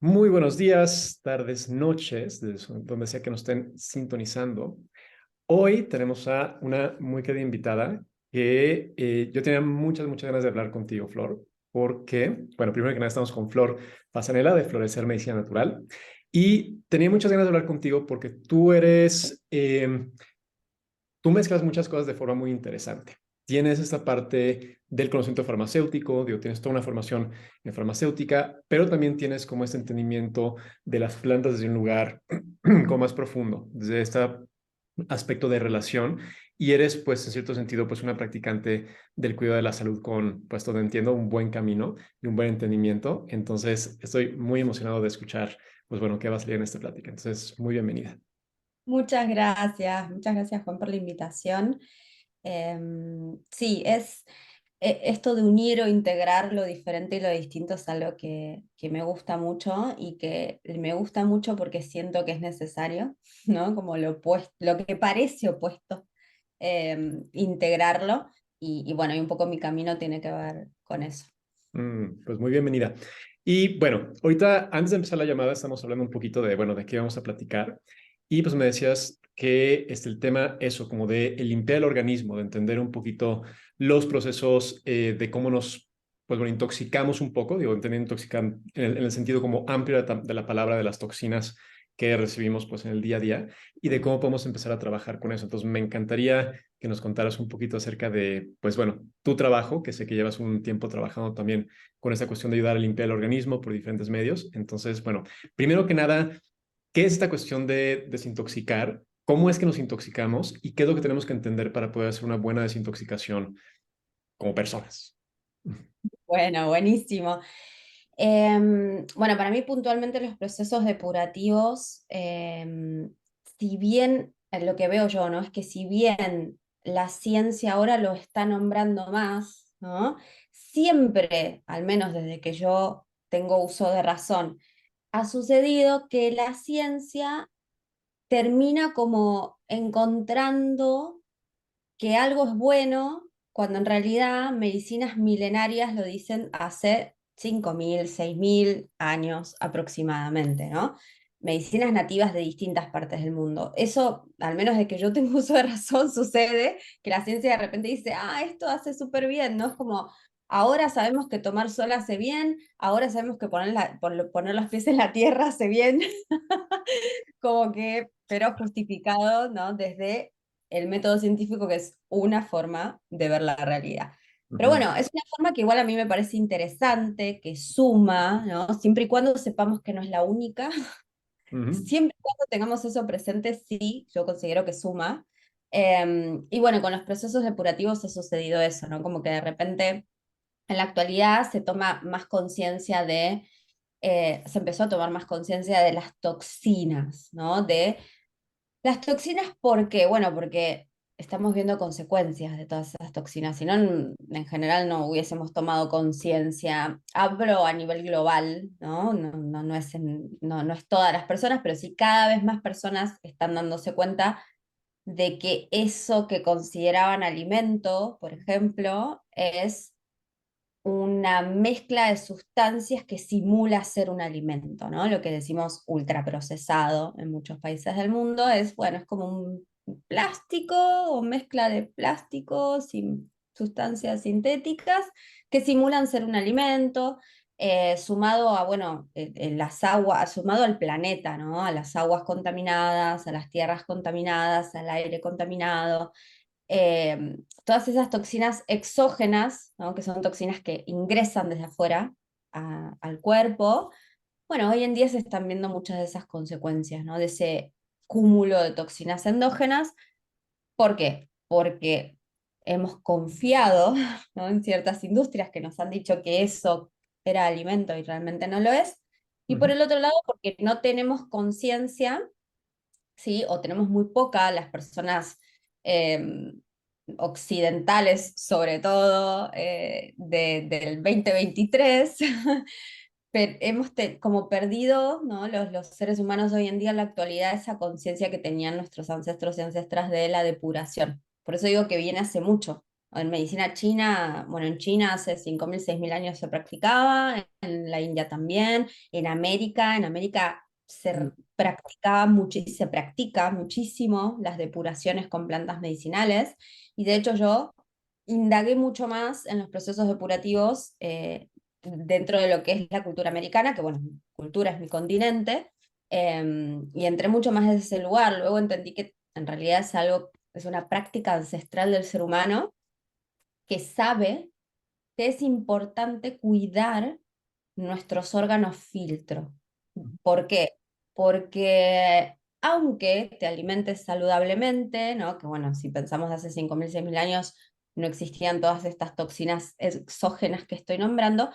Muy buenos días, tardes, noches, desde donde sea que nos estén sintonizando. Hoy tenemos a una muy querida invitada que yo tenía muchas ganas de hablar contigo, Flor, porque, bueno, primero que nada estamos con Flor Fasanela de Florecer Medicina Natural y tenía muchas ganas de hablar contigo porque tú mezclas muchas cosas de forma muy interesante. Tienes esta parte del conocimiento farmacéutico, digo, tienes toda una formación en farmacéutica, pero también tienes como este entendimiento de las plantas desde un lugar como más profundo, desde este aspecto de relación, y eres, pues, en cierto sentido, pues, una practicante del cuidado de la salud con, pues, todo entiendo, un buen camino y un buen entendimiento. Entonces, estoy muy emocionado de escuchar, pues, bueno, qué va a salir en esta plática. Entonces, muy bienvenida. Muchas gracias Juan por la invitación. Sí, esto de unir o integrar lo diferente y lo distinto es algo que me gusta mucho y que me gusta mucho porque siento que es necesario, ¿no? Como lo que parece opuesto, integrarlo y bueno, y un poco mi camino tiene que ver con eso. Pues muy bienvenida. Y bueno, ahorita antes de empezar la llamada estamos hablando un poquito de, bueno, de qué vamos a platicar. Y pues me decías que el tema, eso, como de el limpiar el organismo, de entender un poquito los procesos de cómo nos, pues bueno, intoxicamos un poco, digo, entendiendo intoxicar en el sentido como amplio de la palabra de las toxinas que recibimos pues en el día a día y de cómo podemos empezar a trabajar con eso. Entonces me encantaría que nos contaras un poquito acerca de, pues bueno, tu trabajo, que sé que llevas un tiempo trabajando también con esta cuestión de ayudar a limpiar el organismo por diferentes medios. Entonces, bueno, primero que nada, ¿qué es esta cuestión de desintoxicar? ¿Cómo es que nos intoxicamos? ¿Y qué es lo que tenemos que entender para poder hacer una buena desintoxicación como personas? Bueno, buenísimo. Bueno, para mí puntualmente los procesos depurativos, si bien lo que veo yo, ¿no? Es que si bien la ciencia ahora lo está nombrando más, ¿no? Siempre, al menos desde que yo tengo uso de razón, ha sucedido que la ciencia termina como encontrando que algo es bueno cuando en realidad medicinas milenarias lo dicen hace 5.000, 6.000 años aproximadamente, ¿no? Medicinas nativas de distintas partes del mundo. Eso, al menos de que yo tengo uso de razón, sucede que la ciencia de repente dice, esto hace súper bien, ¿no? Es como, ahora sabemos que tomar sol hace bien, ahora sabemos que poner los pies en la tierra hace bien, como que, pero justificado, ¿no? Desde el método científico, que es una forma de ver la realidad. Pero Ujú, bueno, es una forma que igual a mí me parece interesante, que suma, ¿no? Siempre y cuando sepamos que no es la única, ujú, siempre y cuando tengamos eso presente, sí, yo considero que suma. Y bueno, con los procesos depurativos ha sucedido eso, ¿no? Como que de repente en la actualidad se toma más conciencia se empezó a tomar más conciencia de las toxinas, ¿no? De las toxinas, ¿por qué? Bueno, porque estamos viendo consecuencias de todas esas toxinas, si no, en general no hubiésemos tomado conciencia. Hablo a nivel global, ¿no? No es todas las personas, pero sí cada vez más personas están dándose cuenta de que eso que consideraban alimento, por ejemplo, es una mezcla de sustancias que simula ser un alimento, ¿no? Lo que decimos ultraprocesado en muchos países del mundo es, bueno, es como un plástico o mezcla de plásticos sin sustancias sintéticas que simulan ser un alimento, sumado a, bueno, las aguas, sumado al planeta, ¿no? A las aguas contaminadas, a las tierras contaminadas, al aire contaminado, todas esas toxinas exógenas, ¿no? Que son toxinas que ingresan desde afuera al cuerpo. Bueno, hoy en día se están viendo muchas de esas consecuencias, ¿no? De ese cúmulo de toxinas endógenas. ¿Por qué? Porque hemos confiado, ¿no? En ciertas industrias que nos han dicho que eso era alimento y realmente no lo es. Y por ujú. el otro lado, porque no tenemos conciencia, ¿sí? O tenemos muy poca, las personas eh, occidentales, sobre todo del 2023, pero como perdido, ¿no? Los seres humanos hoy en día en la actualidad esa conciencia que tenían nuestros ancestros y ancestras de la depuración. Por eso digo que viene hace mucho. En medicina china, bueno, en China hace 5.000, 6.000 años se practicaba, en la India también, en América practicaba mucho y se practica muchísimo las depuraciones con plantas medicinales, y de hecho yo indagué mucho más en los procesos depurativos dentro de lo que es la cultura americana, que bueno, mi cultura es mi continente, y entré mucho más desde ese lugar. Luego entendí que en realidad es algo, es una práctica ancestral del ser humano que sabe que es importante cuidar nuestros órganos filtro. ¿Por qué? Porque aunque te alimentes saludablemente, ¿no? Que bueno, si pensamos de hace 5.000, 6.000 años, no existían todas estas toxinas exógenas que estoy nombrando,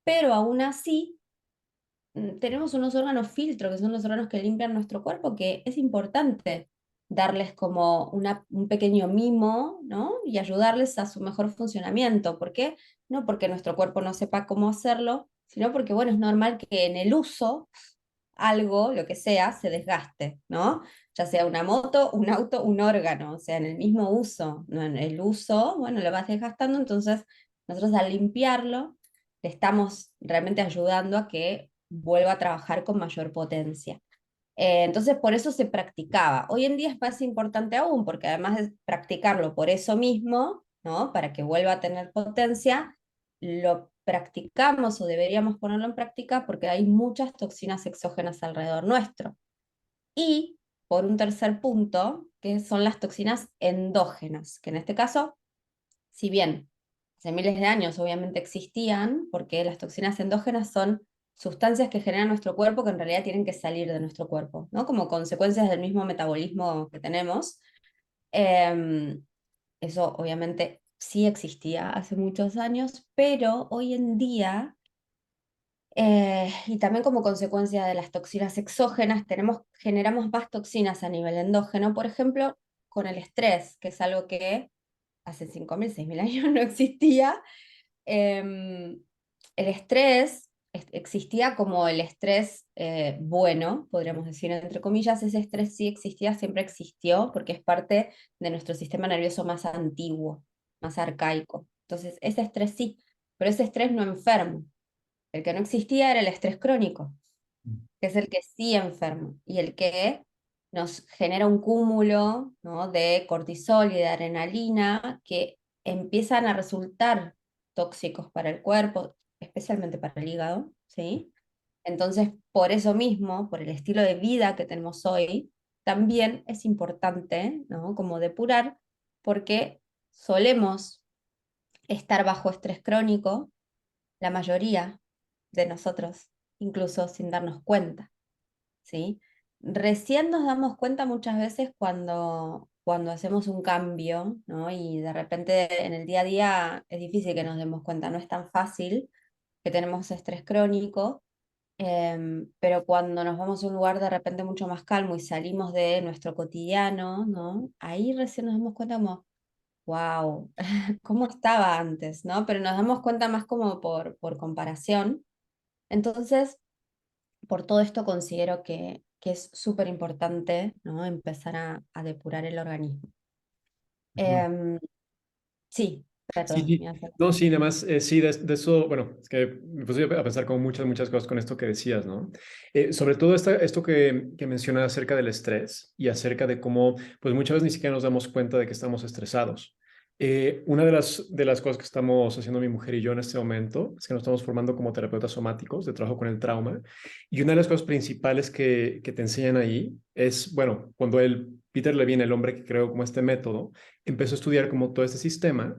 pero aún así tenemos unos órganos filtro, que son los órganos que limpian nuestro cuerpo, que es importante darles como un pequeño mimo, ¿no? Y ayudarles a su mejor funcionamiento. ¿Por qué? No porque nuestro cuerpo no sepa cómo hacerlo, sino porque, bueno, es normal que en el uso algo, lo que sea, se desgaste, ¿no? Ya sea una moto, un auto, un órgano, o sea, en el mismo uso, ¿no? En el uso, bueno, lo vas desgastando, entonces nosotros al limpiarlo, le estamos realmente ayudando a que vuelva a trabajar con mayor potencia. Entonces, por eso se practicaba. Hoy en día es más importante aún, porque además de practicarlo por eso mismo, ¿no? Para que vuelva a tener potencia, lo practicamos o deberíamos ponerlo en práctica porque hay muchas toxinas exógenas alrededor nuestro. Y por un tercer punto, que son las toxinas endógenas, que en este caso, si bien hace miles de años obviamente existían, porque las toxinas endógenas son sustancias que genera nuestro cuerpo que en realidad tienen que salir de nuestro cuerpo, ¿no? Como consecuencias del mismo metabolismo que tenemos. Eh, Eso obviamente sí existía hace muchos años, pero hoy en día, y también como consecuencia de las toxinas exógenas, generamos más toxinas a nivel endógeno, por ejemplo, con el estrés, que es algo que hace 5.000, 6.000 años no existía. El estrés existía como el estrés bueno, podríamos decir entre comillas. Ese estrés sí existía, siempre existió, porque es parte de nuestro sistema nervioso más antiguo, más arcaico. Entonces, ese estrés sí, pero ese estrés no enferma. El que no existía era el estrés crónico, que es el que sí enferma y el que nos genera un cúmulo, ¿no? De cortisol y de adrenalina que empiezan a resultar tóxicos para el cuerpo, especialmente para el hígado, ¿sí? Entonces, por eso mismo, por el estilo de vida que tenemos hoy, también es importante, ¿no? Como depurar, porque solemos estar bajo estrés crónico, la mayoría de nosotros, incluso sin darnos cuenta. ¿Sí? Recién nos damos cuenta muchas veces cuando hacemos un cambio, ¿no? Y de repente en el día a día es difícil que nos demos cuenta, no es tan fácil que tenemos estrés crónico, pero cuando nos vamos a un lugar de repente mucho más calmo y salimos de nuestro cotidiano, ¿no? Ahí recién nos damos cuenta como, wow, ¿cómo estaba antes, ¿no? Pero nos damos cuenta más como por comparación. Entonces, por todo esto considero que es súper importante, ¿no? Empezar a depurar el organismo. Ujú. Em, sí, Sí, perdón. sí. No, sí, nada más, sí, de eso, bueno, es que me puse a pensar como muchas, muchas cosas con esto que decías, ¿no? Sobre todo esto que mencionas acerca del estrés y acerca de cómo, pues muchas veces ni siquiera nos damos cuenta de que estamos estresados. Una de las cosas que estamos haciendo mi mujer y yo en este momento es que nos estamos formando como terapeutas somáticos de trabajo con el trauma. Y una de las cosas principales que te enseñan ahí es, bueno, cuando Peter Levine, el hombre que creó como este método, empezó a estudiar como todo este sistema.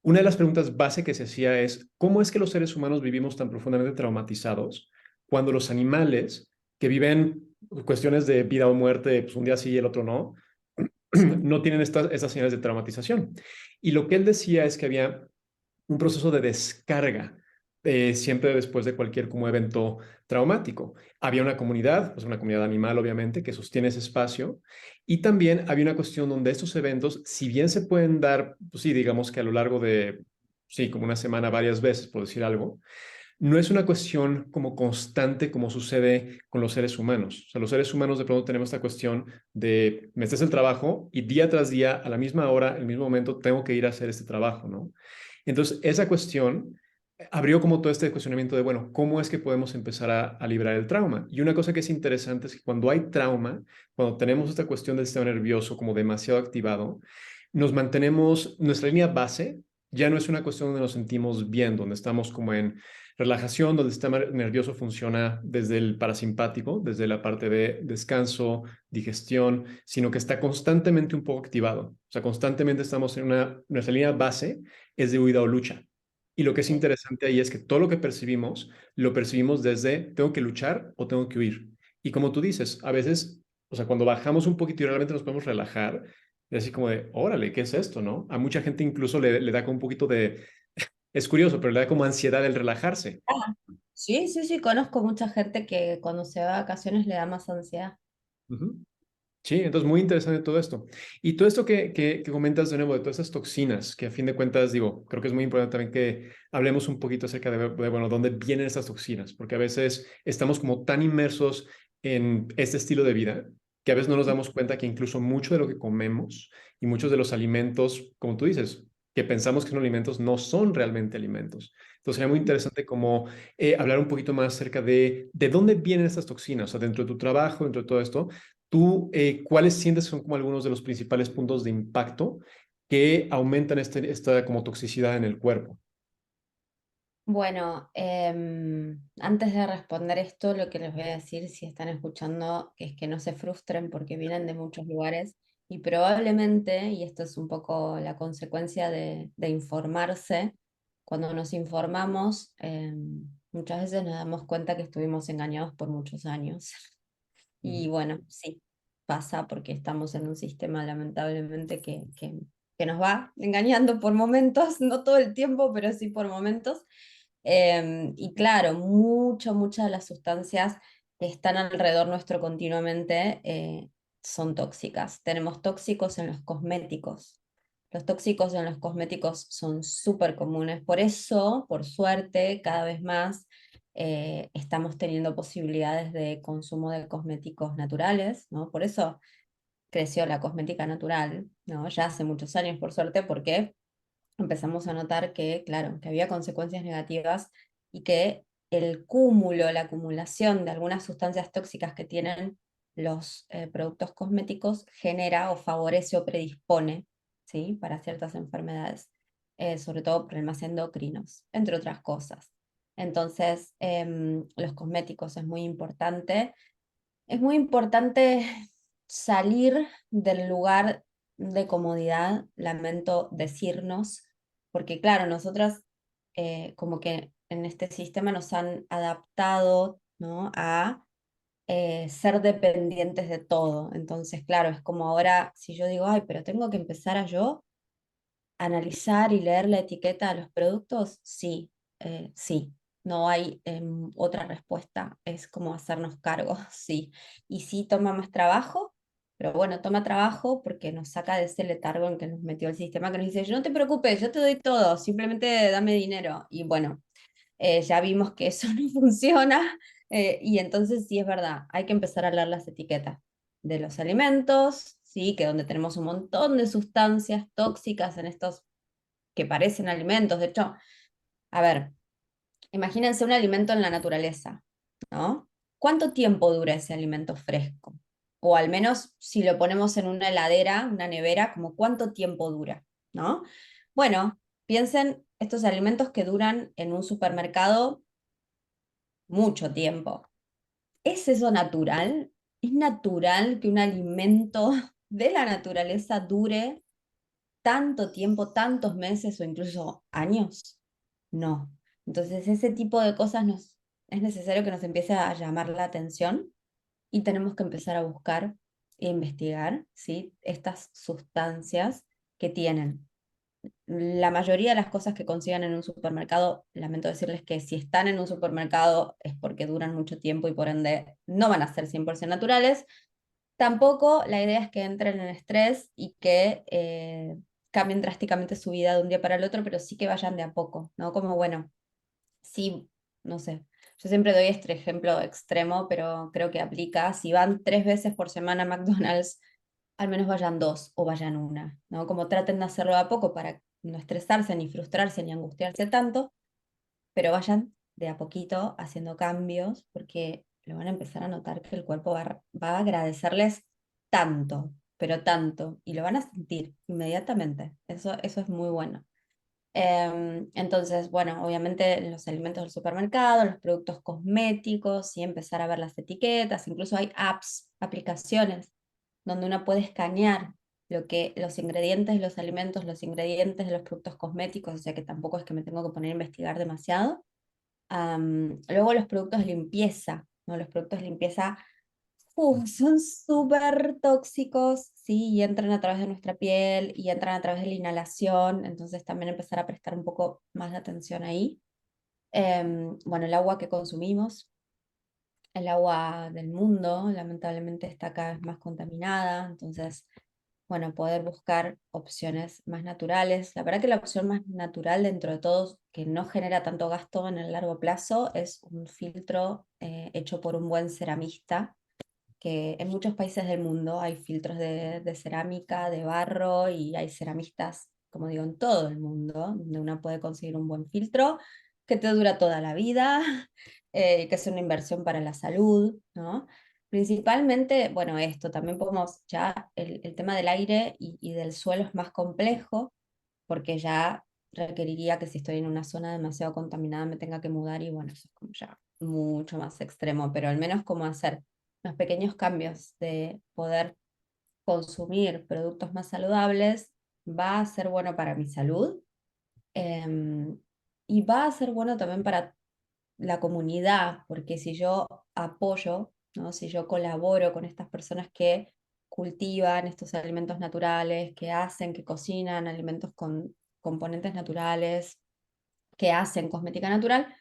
Una de las preguntas base que se hacía es, ¿cómo es que los seres humanos vivimos tan profundamente traumatizados cuando los animales que viven cuestiones de vida o muerte, pues un día sí y el otro no, Sí, no tienen estas señales de traumatización? Y lo que él decía es que había un proceso de descarga siempre después de cualquier como evento traumático. Había una comunidad, pues una comunidad animal obviamente, que sostiene ese espacio, y también había una cuestión donde estos eventos, si bien se pueden dar, pues sí, digamos que a lo largo de, sí, como una semana, varias veces, por decir algo, no es una cuestión como constante como sucede con los seres humanos. O sea, los seres humanos de pronto tenemos esta cuestión de, me estás el trabajo y día tras día, a la misma hora, el mismo momento, tengo que ir a hacer este trabajo, ¿no? Entonces, esa cuestión abrió como todo este cuestionamiento de, bueno, ¿cómo es que podemos empezar a liberar el trauma? Y una cosa que es interesante es que cuando hay trauma, cuando tenemos esta cuestión del sistema nervioso como demasiado activado, nos mantenemos, nuestra línea base ya no es una cuestión donde nos sentimos bien, donde estamos como en relajación, donde el sistema nervioso funciona desde el parasimpático, desde la parte de descanso, digestión, sino que está constantemente un poco activado. O sea, constantemente estamos en nuestra línea base es de huida o lucha. Y lo que es Sí. interesante ahí es que todo lo que percibimos, lo percibimos desde tengo que luchar o tengo que huir. Y como tú dices, a veces, o sea, cuando bajamos un poquito y realmente nos podemos relajar, es así como de, órale, ¿qué es esto, no? A mucha gente incluso le da como un poquito de, es curioso, pero le da como ansiedad el relajarse. Ah, sí, sí, sí, conozco mucha gente que cuando se va de vacaciones le da más ansiedad. Ujú. Sí, entonces muy interesante todo esto. Y todo esto que comentas de nuevo, de todas esas toxinas, que a fin de cuentas, digo, creo que es muy importante también que hablemos un poquito acerca bueno, dónde vienen estas toxinas, porque a veces estamos como tan inmersos en este estilo de vida que a veces no nos damos cuenta que incluso mucho de lo que comemos y muchos de los alimentos, como tú dices, que pensamos que son alimentos, no son realmente alimentos. Entonces sería muy interesante como hablar un poquito más acerca de dónde vienen estas toxinas, o sea, dentro de tu trabajo, dentro de todo esto. ¿Tú cuáles sientes son como algunos de los principales puntos de impacto que aumentan esta como toxicidad en el cuerpo? Bueno, antes de responder esto, lo que les voy a decir, si están escuchando, es que no se frustren porque vienen de muchos lugares y probablemente, y esto es un poco la consecuencia de informarse, cuando nos informamos, muchas veces nos damos cuenta que estuvimos engañados por muchos años. Y Ujú. bueno, sí, pasa porque estamos en un sistema lamentablemente que nos va engañando por momentos, no todo el tiempo, pero sí por momentos. Y claro, muchas de las sustancias que están alrededor nuestro continuamente son tóxicas. Tenemos tóxicos en los cosméticos. Los tóxicos en los cosméticos son súper comunes. Por eso, por suerte, cada vez más estamos teniendo posibilidades de consumo de cosméticos naturales, ¿no? Por eso creció la cosmética natural, ¿no? Ya hace muchos años, por suerte, porque empezamos a notar que, claro, que había consecuencias negativas y que el cúmulo, la acumulación de algunas sustancias tóxicas que tienen los productos cosméticos genera o favorece o predispone, ¿sí? Para ciertas enfermedades, sobre todo problemas endocrinos, entre otras cosas. Entonces, los cosméticos es muy importante. Es muy importante salir del lugar de comodidad, lamento decirnos, porque claro, nosotras como que en este sistema nos han adaptado, ¿no? A ser dependientes de todo. Entonces, claro, es como ahora, si yo digo, ay, pero tengo que empezar a yo analizar y leer la etiqueta de los productos, sí, sí. No hay otra respuesta, es como hacernos cargo, sí. Y sí toma más trabajo, pero bueno, toma trabajo porque nos saca de ese letargo en que nos metió el sistema que nos dice, no te preocupes, yo te doy todo, simplemente dame dinero. Y bueno, ya vimos que eso no funciona, y entonces sí es verdad, hay que empezar a leer las etiquetas de los alimentos, sí, que donde tenemos un montón de sustancias tóxicas en estos que parecen alimentos. De hecho, a ver, imagínense un alimento en la naturaleza, ¿no? ¿Cuánto tiempo dura ese alimento fresco? O al menos si lo ponemos en una heladera, una nevera, como cuánto tiempo dura, ¿no? Bueno, piensen estos alimentos que duran en un supermercado mucho tiempo. ¿Es eso natural? ¿Es natural que un alimento de la naturaleza dure tanto tiempo, tantos meses o incluso años? No. Entonces, ese tipo de cosas es necesario que nos empiece a llamar la atención y tenemos que empezar a buscar e investigar, ¿sí? Estas sustancias que tienen. La mayoría de las cosas que consigan en un supermercado, lamento decirles que si están en un supermercado es porque duran mucho tiempo y por ende no van a ser 100% naturales. Tampoco la idea es que entren en estrés y que cambien drásticamente su vida de un día para el otro, pero sí que vayan de a poco, ¿no? Como, bueno, si no sé. Yo siempre doy este ejemplo extremo, pero creo que aplica. Si van 3 veces por semana a McDonald's, al menos vayan 2 o vayan una, ¿no? Como traten de hacerlo de a poco para no estresarse, ni frustrarse, ni angustiarse tanto, pero vayan de a poquito haciendo cambios, porque lo van a empezar a notar que el cuerpo va a agradecerles tanto, pero tanto, y lo van a sentir inmediatamente. Eso es muy bueno. Entonces, bueno, obviamente los alimentos del supermercado, los productos cosméticos, y empezar a ver las etiquetas, incluso hay apps, aplicaciones, donde uno puede escanear los ingredientes de los alimentos, los ingredientes de los productos cosméticos, o sea que tampoco es que me tengo que poner a investigar demasiado. Luego los productos de limpieza, ¿no? Los productos de limpieza son súper tóxicos, sí, y entran a través de nuestra piel y entran a través de la inhalación, entonces también empezar a prestar un poco más de atención ahí. Bueno, el agua que consumimos, el agua del mundo, lamentablemente está cada vez más contaminada, entonces, bueno, poder buscar opciones más naturales. La verdad que la opción más natural dentro de todos, que no genera tanto gasto en el largo plazo, es un filtro hecho por un buen ceramista, que en muchos países del mundo hay filtros de cerámica, de barro, y hay ceramistas, como digo, en todo el mundo, donde uno puede conseguir un buen filtro que te dura toda la vida, que es una inversión para la salud, ¿no? Principalmente, bueno, esto, también podemos, ya el tema del aire y del suelo es más complejo, porque ya requeriría que si estoy en una zona demasiado contaminada me tenga que mudar, y bueno, eso es como ya mucho más extremo, pero al menos como hacer los pequeños cambios de poder consumir productos más saludables va a ser bueno para mi salud, em, y va a ser bueno también para la comunidad, porque si yo apoyo, ¿no? Si yo colaboro con estas personas que cultivan estos alimentos naturales, que hacen, que cocinan alimentos con componentes naturales, que hacen cosmética natural,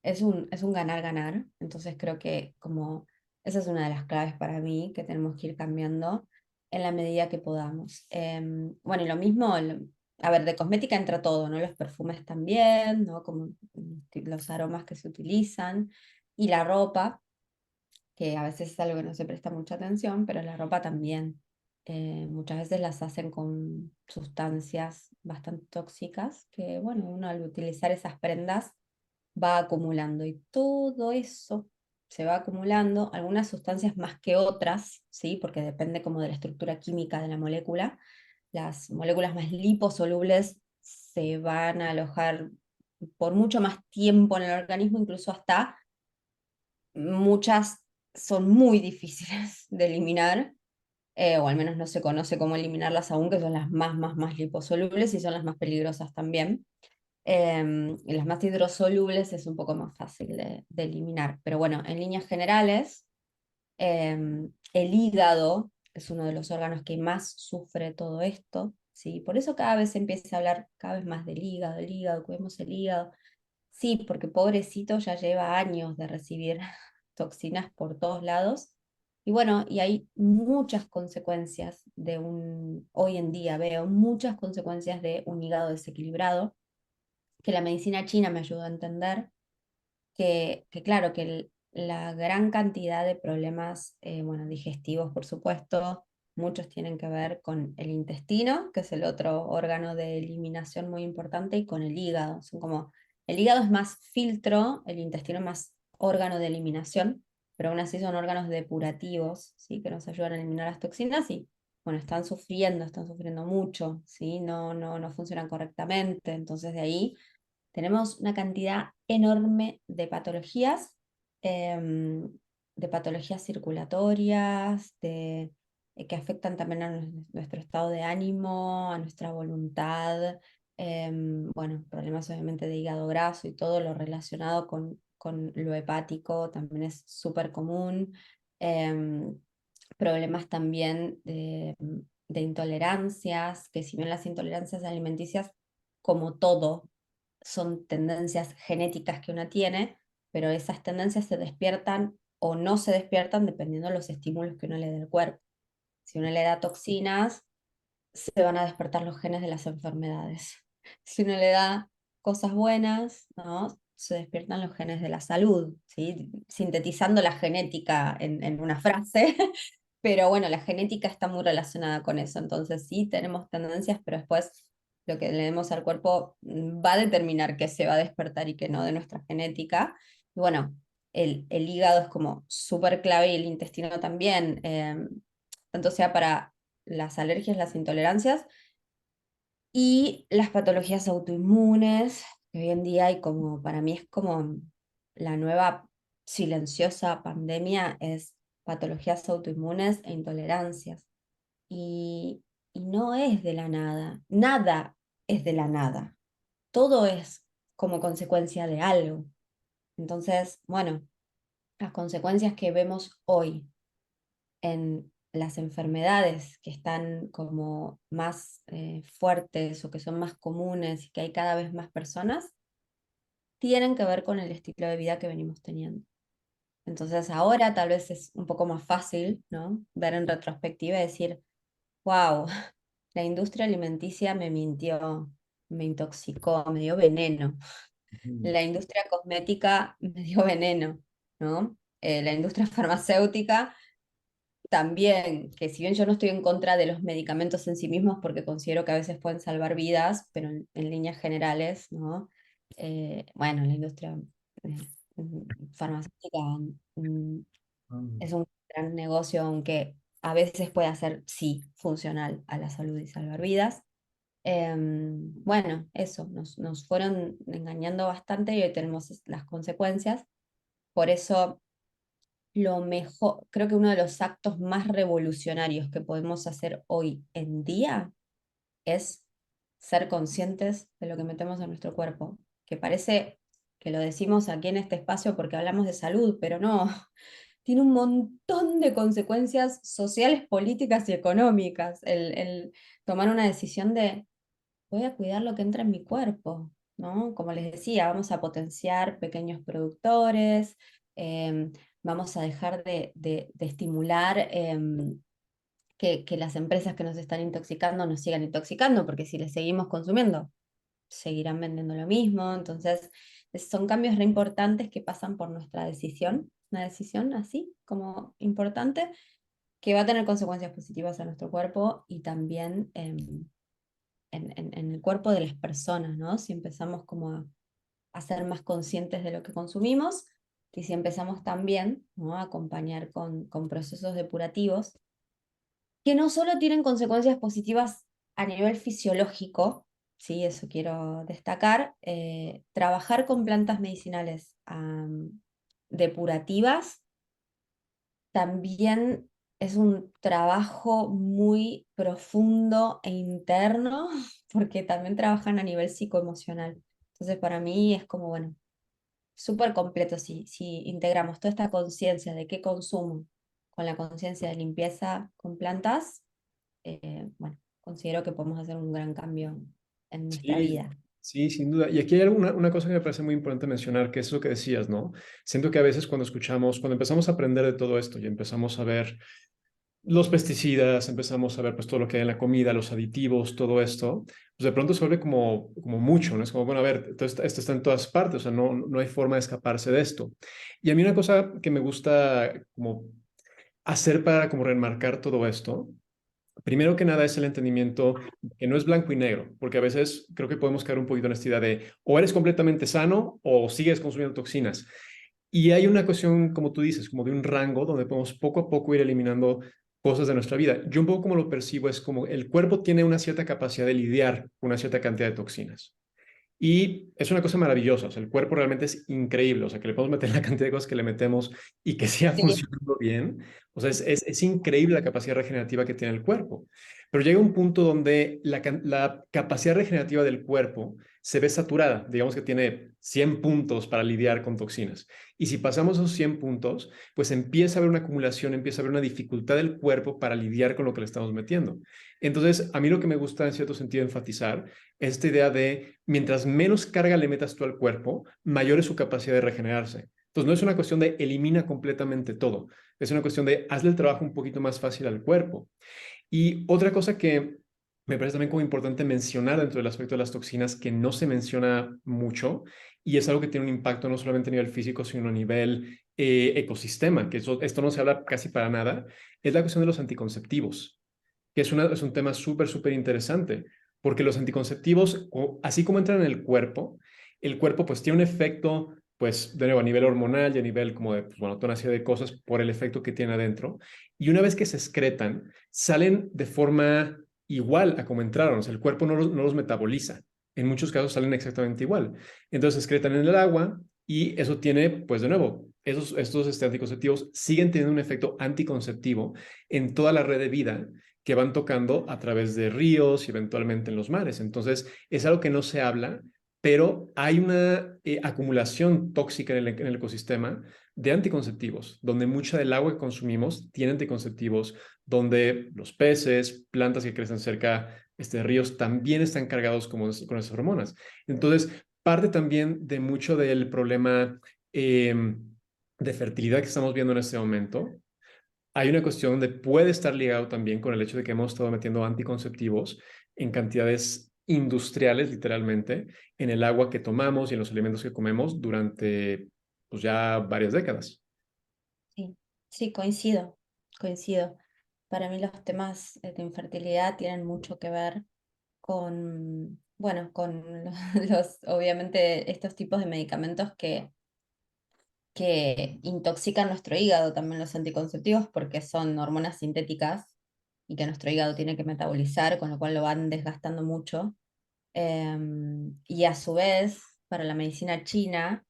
es un ganar-ganar. Entonces creo que como esa es una de las claves para mí, que tenemos que ir cambiando en la medida que podamos. Bueno, y lo mismo, a ver, de cosmética entra todo, ¿no? Los perfumes también, ¿no? Como los aromas que se utilizan, y la ropa, que a veces es algo que no se presta mucha atención, pero la ropa también. Muchas veces las hacen con sustancias bastante tóxicas, que bueno, uno al utilizar esas prendas va acumulando, y todo eso se va acumulando, algunas sustancias más que otras, ¿sí? Porque depende como de la estructura química de la molécula. Las moléculas más liposolubles se van a alojar por mucho más tiempo en el organismo, incluso hasta muchas son muy difíciles de eliminar, o al menos no se conoce cómo eliminarlas aún, que son las más liposolubles y son las más peligrosas también. Y las más hidrosolubles es un poco más fácil de eliminar. Pero bueno, en líneas generales, el hígado es uno de los órganos que más sufre todo esto, ¿sí? Por eso cada vez se empieza a hablar cada vez más del hígado, cuidemos el hígado. Sí, porque pobrecito ya lleva años de recibir toxinas por todos lados. Y bueno, y hay muchas consecuencias hoy en día veo muchas consecuencias de un hígado desequilibrado, que la medicina china me ayudó a entender, que claro, que la gran cantidad de problemas, bueno, digestivos, por supuesto, muchos tienen que ver con el intestino, que es el otro órgano de eliminación muy importante, y con el hígado. Son como, el hígado es más filtro, el intestino es más órgano de eliminación, pero aún así son órganos depurativos, ¿sí? Que nos ayudan a eliminar las toxinas, y bueno, están sufriendo mucho, ¿sí? No funcionan correctamente, entonces de ahí tenemos una cantidad enorme de patologías circulatorias, que afectan también a nuestro estado de ánimo, a nuestra voluntad, bueno, problemas obviamente de hígado graso y todo lo relacionado con lo hepático también es súper común. em, Problemas también de intolerancias, que si bien las intolerancias alimenticias, como todo, son tendencias genéticas que uno tiene, pero esas tendencias se despiertan o no se despiertan dependiendo de los estímulos que uno le dé al cuerpo. Si uno le da toxinas, se van a despertar los genes de las enfermedades. Si uno le da cosas buenas, ¿no? se despiertan los genes de la salud, ¿sí? Sintetizando la genética en una frase, pero bueno, la genética está muy relacionada con eso, entonces sí tenemos tendencias, pero después lo que le demos al cuerpo va a determinar qué se va a despertar y qué no de nuestra genética. Y bueno, el hígado es como súper clave y el intestino también, tanto sea para las alergias, las intolerancias y las patologías autoinmunes, que hoy en día hay como, para mí es como la nueva silenciosa pandemia, es patologías autoinmunes e intolerancias. Y no es de la nada, nada es de la nada, todo es como consecuencia de algo. Entonces, bueno, las consecuencias que vemos hoy en las enfermedades que están como más fuertes o que son más comunes y que hay cada vez más personas, tienen que ver con el estilo de vida que venimos teniendo. Entonces ahora tal vez es un poco más fácil, ¿no? Ver en retrospectiva y decir, wow, la industria alimenticia me mintió, me intoxicó, me dio veneno. Ujú. La industria cosmética me dio veneno, ¿no? La industria farmacéutica también, que si bien yo no estoy en contra de los medicamentos en sí mismos, porque considero que a veces pueden salvar vidas, pero en líneas generales, ¿no? Bueno, la industria eh, farmacéutica mm, Ah. es un gran negocio, aunque a veces puede ser, sí, funcional a la salud y salvar vidas. Bueno, eso, nos fueron engañando bastante y hoy tenemos las consecuencias. Por eso lo mejor, creo que uno de los actos más revolucionarios que podemos hacer hoy en día es ser conscientes de lo que metemos en nuestro cuerpo, que parece que lo decimos aquí en este espacio porque hablamos de salud, pero no, tiene un montón de consecuencias sociales, políticas y económicas el tomar una decisión de voy a cuidar lo que entra en mi cuerpo, ¿no? Como les decía, vamos a potenciar pequeños productores, vamos a dejar de estimular que las empresas que nos están intoxicando nos sigan intoxicando, porque si les seguimos consumiendo, seguirán vendiendo lo mismo. Entonces, son cambios re importantes que pasan por nuestra decisión, una decisión así como importante, que va a tener consecuencias positivas a nuestro cuerpo y también en el cuerpo de las personas, ¿no? Si empezamos como a ser más conscientes de lo que consumimos y si empezamos también, ¿no?, a acompañar con procesos depurativos que no solo tienen consecuencias positivas a nivel fisiológico, sí, eso quiero destacar, trabajar con plantas medicinales depurativas también es un trabajo muy profundo e interno, porque también trabajan a nivel psicoemocional. Entonces, para mí es como, bueno, súper completo si integramos toda esta conciencia de qué consumo con la conciencia de limpieza con plantas, bueno, considero que podemos hacer un gran cambio en nuestra Sí, vida. sí, sin duda. Y aquí hay una cosa que me parece muy importante mencionar, que es lo que decías, ¿no? Siento que a veces cuando escuchamos, cuando empezamos a aprender de todo esto y empezamos a ver los pesticidas, empezamos a ver pues todo lo que hay en la comida, los aditivos, todo esto, pues de pronto se vuelve como mucho, ¿no? Es como, bueno, a ver, esto está en todas partes, o sea, no hay forma de escaparse de esto. Y a mí una cosa que me gusta como hacer para como remarcar todo esto, primero que nada es el entendimiento que no es blanco y negro, porque a veces creo que podemos caer un poquito en esta idea de o eres completamente sano o sigues consumiendo toxinas. Y hay una cuestión, como tú dices, como de un rango donde podemos poco a poco ir eliminando cosas de nuestra vida. Yo un poco como lo percibo es como el cuerpo tiene una cierta capacidad de lidiar con una cierta cantidad de toxinas. Y es una cosa maravillosa, o sea, el cuerpo realmente es increíble, o sea, que le podemos meter la cantidad de cosas que le metemos y que siga Sí, funcionando bien, o sea, es increíble la capacidad regenerativa que tiene el cuerpo. Pero llega un punto donde la capacidad regenerativa del cuerpo se ve saturada, digamos que tiene 100 puntos para lidiar con toxinas. Y si pasamos esos 100 puntos, pues empieza a haber una acumulación, empieza a haber una dificultad del cuerpo para lidiar con lo que le estamos metiendo. Entonces, a mí lo que me gusta en cierto sentido enfatizar esta idea de mientras menos carga le metas tú al cuerpo, mayor es su capacidad de regenerarse. Entonces no es una cuestión de elimina completamente todo, es una cuestión de hazle el trabajo un poquito más fácil al cuerpo. Y otra cosa que me parece también como importante mencionar dentro del aspecto de las toxinas que no se menciona mucho y es algo que tiene un impacto no solamente a nivel físico, sino a nivel ecosistema, que esto no se habla casi para nada, es la cuestión de los anticonceptivos, que es un tema súper, súper interesante, porque los anticonceptivos, así como entran en el cuerpo pues tiene un efecto, pues de nuevo a nivel hormonal y a nivel como de, pues, bueno, toda una serie de cosas por el efecto que tiene adentro, y una vez que se excretan, salen de forma igual a como entraron, o sea, el cuerpo no los metaboliza. En muchos casos salen exactamente igual. Entonces se excretan en el agua y eso tiene, pues de nuevo, estos anticonceptivos siguen teniendo un efecto anticonceptivo en toda la red de vida que van tocando a través de ríos y eventualmente en los mares. Entonces, es algo que no se habla, pero hay una acumulación tóxica en el ecosistema de anticonceptivos, donde mucha del agua que consumimos tiene anticonceptivos, donde los peces, plantas que crecen cerca de ríos también están cargados con esas hormonas. Entonces, parte también de mucho del problema de fertilidad que estamos viendo en este momento hay una cuestión donde puede estar ligado también con el hecho de que hemos estado metiendo anticonceptivos en cantidades industriales, literalmente, en el agua que tomamos y en los alimentos que comemos durante pues, ya varias décadas. Sí, sí, coincido, coincido. Para mí los temas de infertilidad tienen mucho que ver con, bueno, con obviamente, estos tipos de medicamentos que intoxican nuestro hígado, también los anticonceptivos, porque son hormonas sintéticas y que nuestro hígado tiene que metabolizar, con lo cual lo van desgastando mucho. Y a su vez, para la medicina china,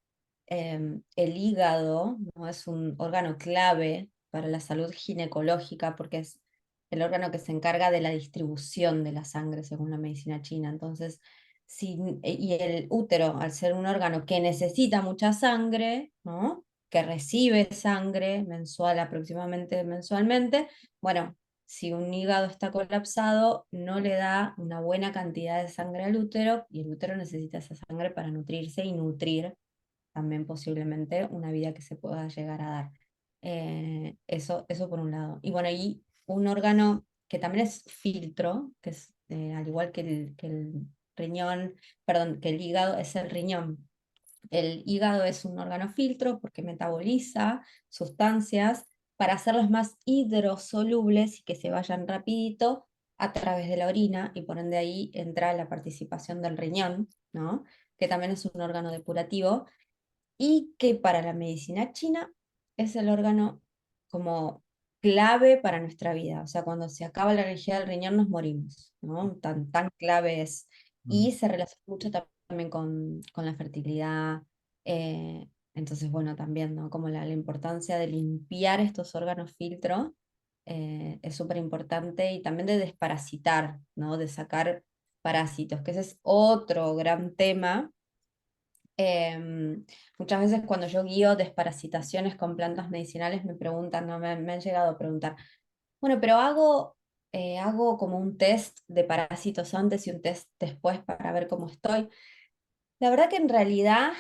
el hígado, ¿no? Es un órgano clave para la salud ginecológica porque es el órgano que se encarga de la distribución de la sangre según la medicina china. Entonces, y el útero, al ser un órgano que necesita mucha sangre, ¿no? Que recibe sangre mensual, aproximadamente mensualmente, bueno, si un hígado está colapsado, no le da una buena cantidad de sangre al útero y el útero necesita esa sangre para nutrirse y nutrir también posiblemente una vida que se pueda llegar a dar. Eso por un lado. Y bueno, y un órgano que también es filtro, que es al igual que el riñón, perdón, que el hígado es el riñón. El hígado es un órgano filtro porque metaboliza sustancias para hacerlas más hidrosolubles y que se vayan rapidito a través de la orina y por ende ahí entra la participación del riñón, ¿no? Que también es un órgano depurativo y que para la medicina china es el órgano como clave para nuestra vida. O sea, cuando se acaba la energía del riñón nos morimos, ¿no? Tan clave es. Mm. Y se relaciona mucho también con la fertilidad. Entonces, bueno, también, ¿no? Como la importancia de limpiar estos órganos filtro es súper importante y también de desparasitar, ¿no? De sacar parásitos, que ese es otro gran tema. Muchas veces cuando yo guío desparasitaciones con plantas medicinales me preguntan, no, me han llegado a preguntar, bueno, pero hago como un test de parásitos antes y un test después para ver cómo estoy. La verdad que en realidad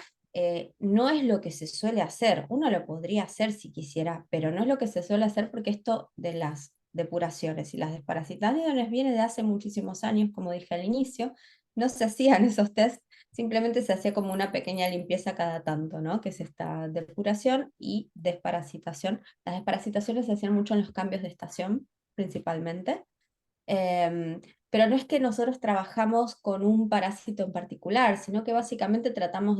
no es lo que se suele hacer. Uno lo podría hacer si quisiera, pero no es lo que se suele hacer porque esto de las depuraciones y las desparasitaciones viene de hace muchísimos años, como dije al inicio. No se hacían esos tests, simplemente se hacía como una pequeña limpieza cada tanto, ¿no? Que es esta depuración y desparasitación. Las desparasitaciones se hacían mucho en los cambios de estación, principalmente. Em, pero no es que nosotros trabajamos con un parásito en particular, sino que básicamente tratamos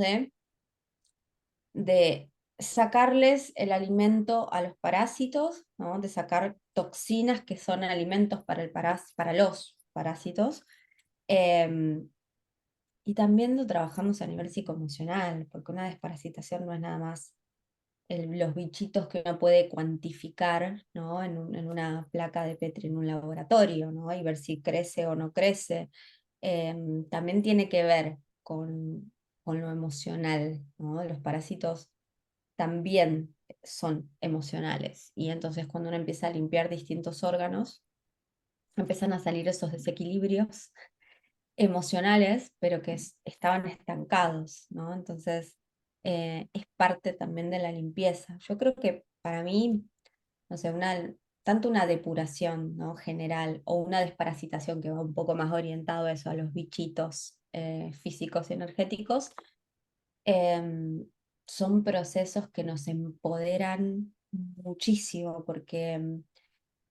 de sacarles el alimento a los parásitos, ¿no? De sacar toxinas que son alimentos para, para los parásitos. em, y también lo trabajamos a nivel psicoemocional, porque una desparasitación no es nada más los bichitos que uno puede cuantificar, ¿no? En una placa de Petri en un laboratorio, ¿no? Y ver si crece o no crece. También tiene que ver con lo emocional, ¿no? Los parásitos también son emocionales. Y entonces cuando uno empieza a limpiar distintos órganos, empiezan a salir esos desequilibrios emocionales, pero que estaban estancados, ¿no? Entonces, es parte también de la limpieza. Yo creo que para mí, no sé, tanto una depuración, ¿no? general o una desparasitación que va un poco más orientado a eso, a los bichitos físicos y energéticos, em, son procesos que nos empoderan muchísimo porque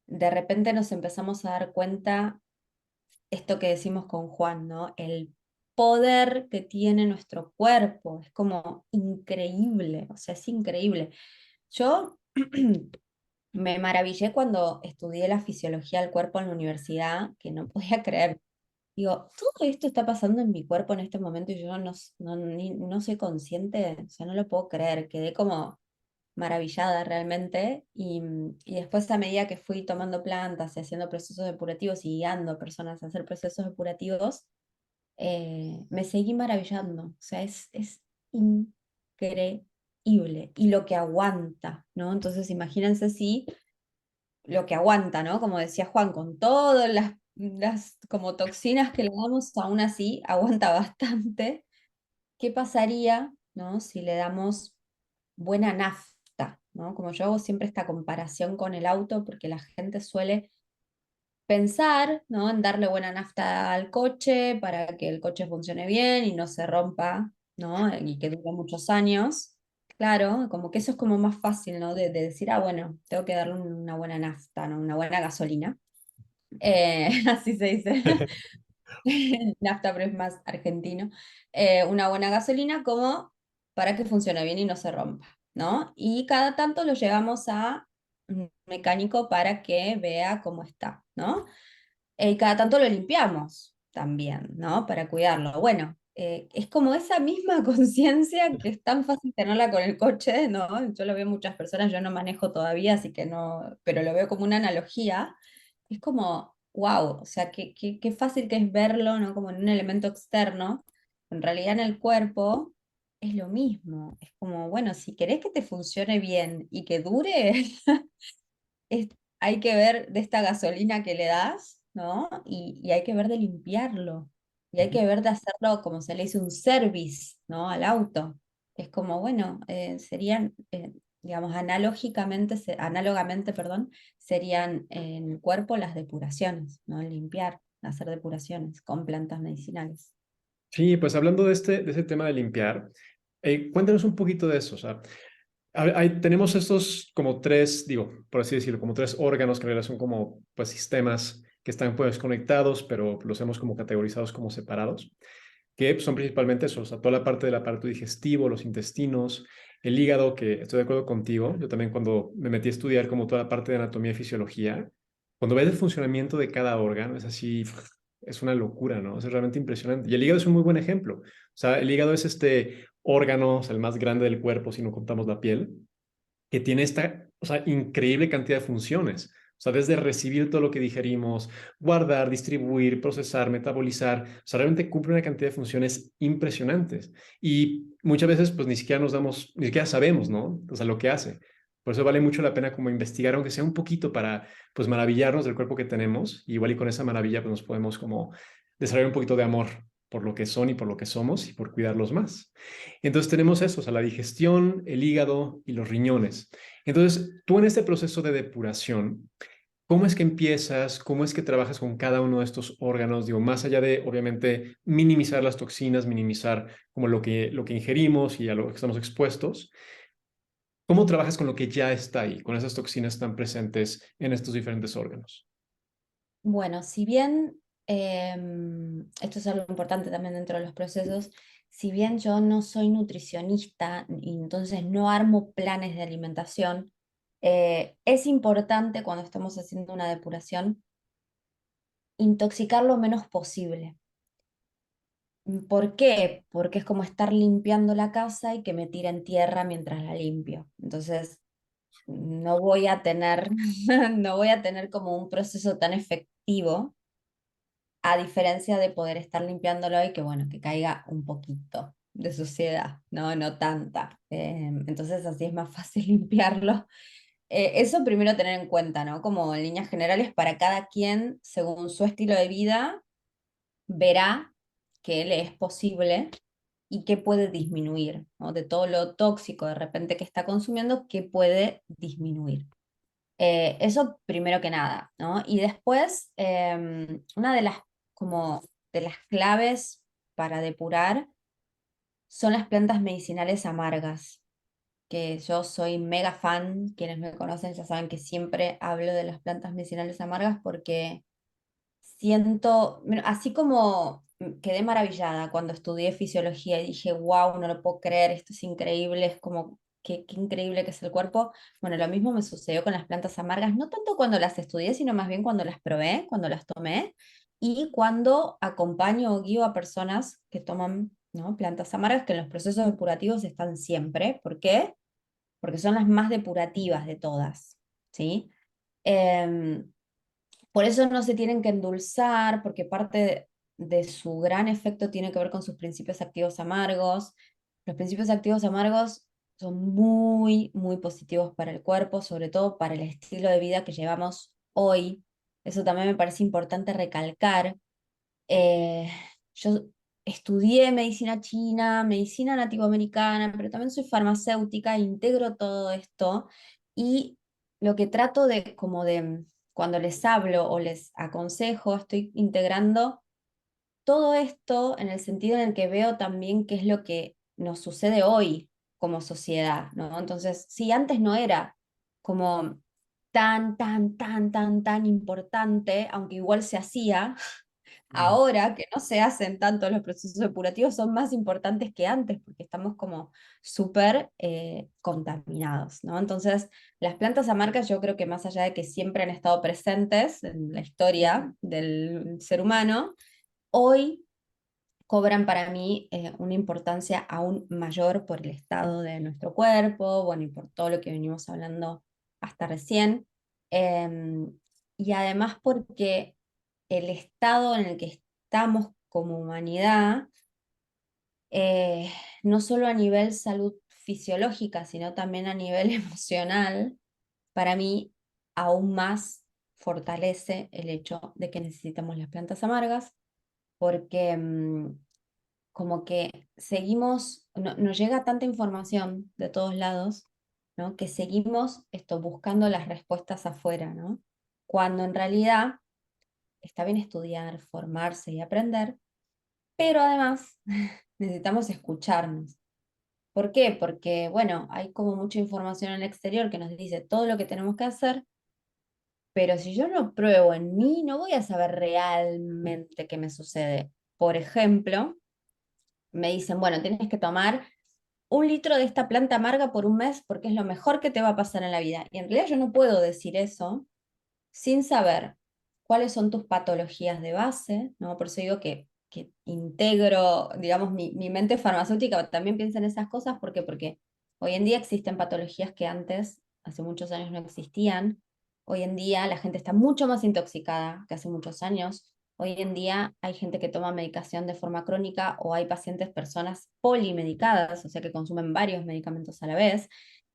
de repente nos empezamos a dar cuenta, esto que decimos con Juan, ¿no? El poder que tiene nuestro cuerpo, es como increíble, o sea, es increíble. Yo me maravillé cuando estudié la fisiología del cuerpo en la universidad, que no podía creer. Digo, todo esto está pasando en mi cuerpo en este momento y yo no soy consciente, o sea, no lo puedo creer, quedé como maravillada realmente y después a medida que fui tomando plantas y haciendo procesos depurativos y guiando a personas a hacer procesos depurativos, me seguí maravillando, o sea, es increíble y lo que aguanta, ¿no? Entonces imagínense si lo que aguanta, ¿no? Como decía Juan, con todas las como toxinas que le damos, aún así aguanta bastante. ¿Qué pasaría, ¿no? Si le damos buena nafta, ¿no? Como yo hago siempre esta comparación con el auto, porque la gente suele pensar, ¿no? En darle buena nafta al coche para que el coche funcione bien y no se rompa, ¿no? Y que dure muchos años. Claro, como que eso es como más fácil, ¿no? De decir, ah, bueno, tengo que darle una buena nafta, ¿no? Una buena gasolina. Así se dice. Nafta, pero es más argentino. Una buena gasolina como para que funcione bien y no se rompa, ¿no? Y cada tanto lo llevamos a un mecánico para que vea cómo está, ¿no? Y cada tanto lo limpiamos también, ¿no? Para cuidarlo. Bueno, es como esa misma conciencia que es tan fácil tenerla con el coche, ¿no? Yo lo veo en muchas personas, yo no manejo todavía, así que no, pero lo veo como una analogía. Es como, wow, o sea, qué fácil que es verlo, ¿no? Como en un elemento externo. En realidad en el cuerpo es lo mismo. Es como, bueno, si querés que te funcione bien y que dure, es- hay que ver de esta gasolina que le das, ¿no? Y hay que ver de limpiarlo. Y hay que ver de hacerlo, como se le dice, un service, ¿no? Al auto. Es como, bueno, serían, digamos, análogamente, perdón, serían en el cuerpo las depuraciones, ¿no? Limpiar, hacer depuraciones con plantas medicinales. Sí, pues hablando de ese tema de limpiar, cuéntanos un poquito de eso. O sea, tenemos estos como tres, digo, por así decirlo, como tres órganos que en realidad son como pues sistemas que están pues conectados, pero los hemos como categorizados como separados, que son principalmente eso, o sea, toda la parte del aparato digestivo, los intestinos, el hígado, que estoy de acuerdo contigo. Yo también cuando me metí a estudiar como toda la parte de anatomía y fisiología, cuando ves el funcionamiento de cada órgano, es así, es una locura, ¿no? Es realmente impresionante. Y el hígado es un muy buen ejemplo. O sea, el hígado es este órgano, o sea, el más grande del cuerpo, si no contamos la piel, que tiene esta, o sea, increíble cantidad de funciones. O sea, desde recibir todo lo que digerimos, guardar, distribuir, procesar, metabolizar. O sea, realmente cumple una cantidad de funciones impresionantes. Y muchas veces, pues ni siquiera nos damos, ni siquiera sabemos, ¿no? O sea, lo que hace. Por eso vale mucho la pena como investigar, aunque sea un poquito para, pues, maravillarnos del cuerpo que tenemos. Y igual y con esa maravilla, pues nos podemos como desarrollar un poquito de amor por lo que son y por lo que somos y por cuidarlos más. Entonces tenemos eso, o sea, la digestión, el hígado y los riñones. Entonces, tú en este proceso de depuración, ¿cómo es que empiezas? ¿Cómo es que trabajas con cada uno de estos órganos? Digo, más allá de, obviamente, minimizar las toxinas, minimizar como lo que ingerimos y a lo que estamos expuestos, ¿cómo trabajas con lo que ya está ahí, con esas toxinas tan presentes en estos diferentes órganos? Bueno, si bien esto es algo importante también dentro de los procesos, si bien yo no soy nutricionista y entonces no armo planes de alimentación, es importante cuando estamos haciendo una depuración intoxicar lo menos posible. ¿Por qué? Porque es como estar limpiando la casa y que me tiren tierra mientras la limpio. Entonces, no voy a tener, no voy a tener como un proceso tan efectivo a diferencia de poder estar limpiándolo y que, bueno, que caiga un poquito de suciedad, no, no tanta. Entonces así es más fácil limpiarlo. Eso primero tener en cuenta, ¿no? Como en líneas generales, para cada quien, según su estilo de vida, verá qué le es posible y qué puede disminuir, ¿no? De todo lo tóxico de repente que está consumiendo, qué puede disminuir. Eso primero que nada, ¿no? Y después, una de como, de las claves para depurar son las plantas medicinales amargas, que yo soy mega fan. Quienes me conocen ya saben que siempre hablo de las plantas medicinales amargas porque siento, bueno, así como quedé maravillada cuando estudié fisiología y dije, wow, no lo puedo creer, esto es increíble, es como, qué increíble que es el cuerpo. Bueno, lo mismo me sucedió con las plantas amargas, no tanto cuando las estudié, sino más bien cuando las probé, cuando las tomé y cuando acompaño o guío a personas que toman, ¿no?, plantas amargas, que en los procesos depurativos están siempre. ¿Por qué? Porque son las más depurativas de todas, ¿sí? Em, por eso no se tienen que endulzar, porque parte de su gran efecto tiene que ver con sus principios activos amargos. Los principios activos amargos son muy, muy positivos para el cuerpo, sobre todo para el estilo de vida que llevamos hoy. Eso también me parece importante recalcar. Eh, yo estudié medicina china, medicina nativoamericana, pero también soy farmacéutica, integro todo esto y lo que trato de, como de, cuando les hablo o les aconsejo, estoy integrando todo esto en el sentido en el que veo también qué es lo que nos sucede hoy como sociedad, ¿no? Entonces, sí, antes no era como tan importante, aunque igual se hacía. Mm. Ahora que no se hacen tanto los procesos depurativos, son más importantes que antes porque estamos como súper contaminados, ¿no? Entonces, las plantas amargas yo creo que más allá de que siempre han estado presentes en la historia del ser humano, hoy cobran para mí una importancia aún mayor por el estado de nuestro cuerpo, bueno, y por todo lo que venimos hablando hasta recién. Em, y además porque el estado en el que estamos como humanidad, eh, no solo a nivel salud fisiológica, sino también a nivel emocional, para mí aún más fortalece el hecho de que necesitamos las plantas amargas, porque como que seguimos, nos llega tanta información de todos lados, ¿no?, que seguimos esto, buscando las respuestas afuera, ¿no? Cuando en realidad está bien estudiar, formarse y aprender, pero además necesitamos escucharnos. ¿Por qué? Porque, bueno, hay como mucha información en el exterior que nos dice todo lo que tenemos que hacer, pero si yo no pruebo en mí, no voy a saber realmente qué me sucede. Por ejemplo, me dicen, bueno, tienes que tomar 1 litro de esta planta amarga por un mes porque es lo mejor que te va a pasar en la vida. Y en realidad yo no puedo decir eso sin saber cuáles son tus patologías de base, ¿no? Por eso digo que integro, digamos, mi mente farmacéutica también piensa en esas cosas. ¿Por qué? Porque hoy en día existen patologías que antes, hace muchos años, no existían. Hoy en día la gente está mucho más intoxicada que hace muchos años. Hoy en día hay gente que toma medicación de forma crónica o hay pacientes, personas polimedicadas, o sea que consumen varios medicamentos a la vez.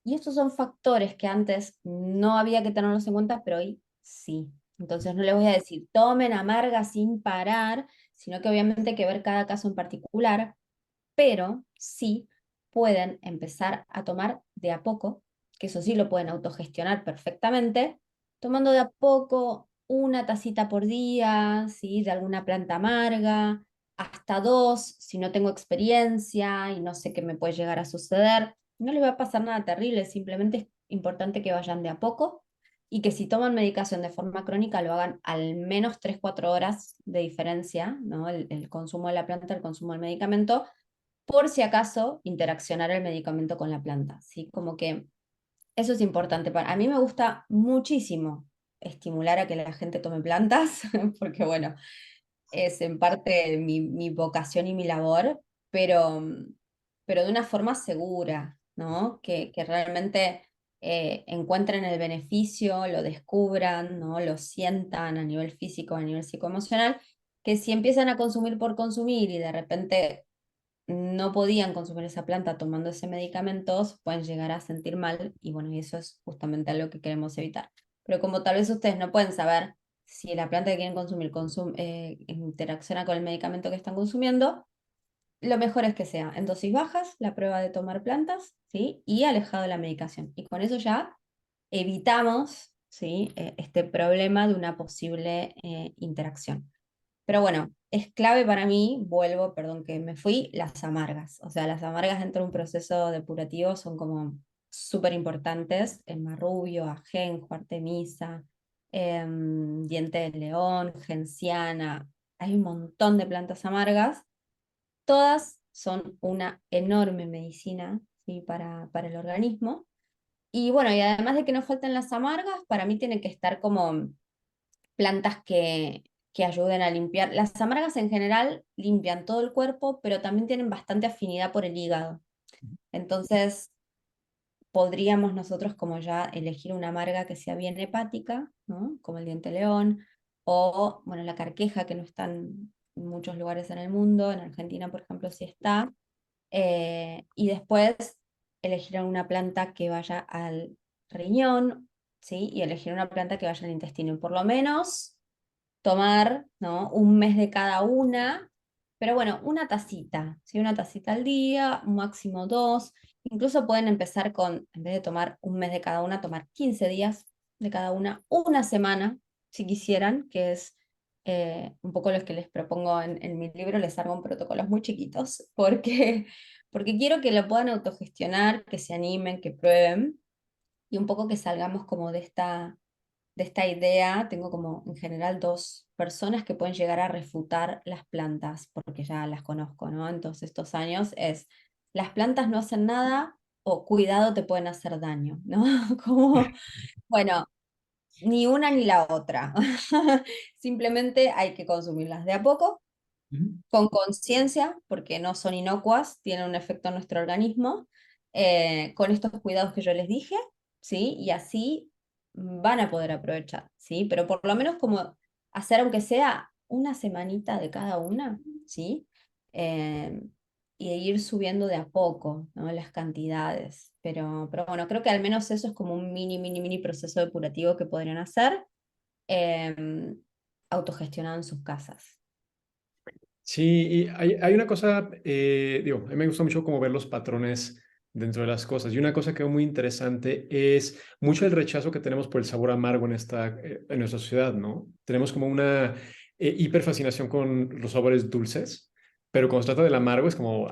Y estos son factores que antes no había que tenerlos en cuenta, pero hoy sí. Entonces no les voy a decir, tomen amarga sin parar, sino que obviamente hay que ver cada caso en particular, pero sí pueden empezar a tomar de a poco, que eso sí lo pueden autogestionar perfectamente, tomando de a poco 1 tacita por día, ¿sí?, de alguna planta amarga, hasta 2, si no tengo experiencia y no sé qué me puede llegar a suceder. No les va a pasar nada terrible, simplemente es importante que vayan de a poco y que si toman medicación de forma crónica lo hagan al menos 3 4 horas de diferencia, ¿no? El consumo de la planta, el consumo del medicamento, por si acaso interaccionar el medicamento con la planta, ¿sí? Como que eso es importante. A mí me gusta muchísimo estimular a que la gente tome plantas, porque bueno, es en parte mi vocación y mi labor, pero, pero de una forma segura, ¿no? Que realmente encuentren el beneficio, lo descubran, ¿no?, lo sientan a nivel físico, a nivel psicoemocional, que si empiezan a consumir por consumir y de repente no podían consumir esa planta tomando ese medicamento, se pueden llegar a sentir mal y bueno, y eso es justamente algo que queremos evitar. Pero como tal vez ustedes no pueden saber si la planta que quieren consumir interacciona con el medicamento que están consumiendo, lo mejor es que sea en dosis bajas, la prueba de tomar plantas, ¿sí?, y alejado de la medicación. Y con eso ya evitamos ¿sí? Este problema de una posible interacción. Pero bueno, es clave para mí, vuelvo, perdón que me fui, las amargas. O sea, las amargas dentro de un proceso depurativo son como súper importantes. El marrubio, ajenjo, artemisa, diente de león, genciana. Hay un montón de plantas amargas. Todas son una enorme medicina, ¿sí? Para el organismo. Y bueno, y además de que no falten las amargas, para mí tienen que estar como plantas que ayuden a limpiar. Las amargas en general limpian todo el cuerpo, pero también tienen bastante afinidad por el hígado. Entonces, podríamos nosotros como ya elegir una amarga que sea bien hepática, ¿no? Como el diente león, o bueno, la carqueja, que no está en muchos lugares en el mundo, en Argentina, por ejemplo, sí está. Y después elegir una planta que vaya al riñón, ¿sí? Y elegir una planta que vaya al intestino. Y por lo menos tomar, ¿no? Un mes de cada una, pero bueno, una tacita, ¿sí? Una tacita al día, máximo dos. Incluso pueden empezar con, en vez de tomar un mes de cada una, tomar 15 días de cada una semana, si quisieran, que es un poco lo que les propongo en mi libro. Les hago un protocolos muy chiquitos, porque quiero que lo puedan autogestionar, que se animen, que prueben, y un poco que salgamos como de esta idea. Tengo como en general dos personas que pueden llegar a refutar las plantas, porque ya las conozco, ¿no? En todos estos años es, las plantas no hacen nada o cuidado te pueden hacer daño, ¿no? Como, bueno, ni una ni la otra. Simplemente hay que consumirlas de a poco, Ujú. con conciencia, porque no son inocuas, tienen un efecto en nuestro organismo, con estos cuidados que yo les dije, ¿sí? Y así van a poder aprovechar, ¿sí? Pero por lo menos como hacer, aunque sea una semanita de cada una, ¿sí? Eh, y ir subiendo de a poco, ¿no? Las cantidades. Pero bueno, creo que al menos eso es como un mini proceso depurativo que podrían hacer, eh, autogestionado en sus casas. Sí, y hay una cosa, digo, a mí me gusta mucho como ver los patrones dentro de las cosas. Y una cosa que veo muy interesante es mucho el rechazo que tenemos por el sabor amargo en nuestra sociedad, ¿no? Tenemos como una hiperfascinación con los sabores dulces, pero cuando se trata del amargo es como,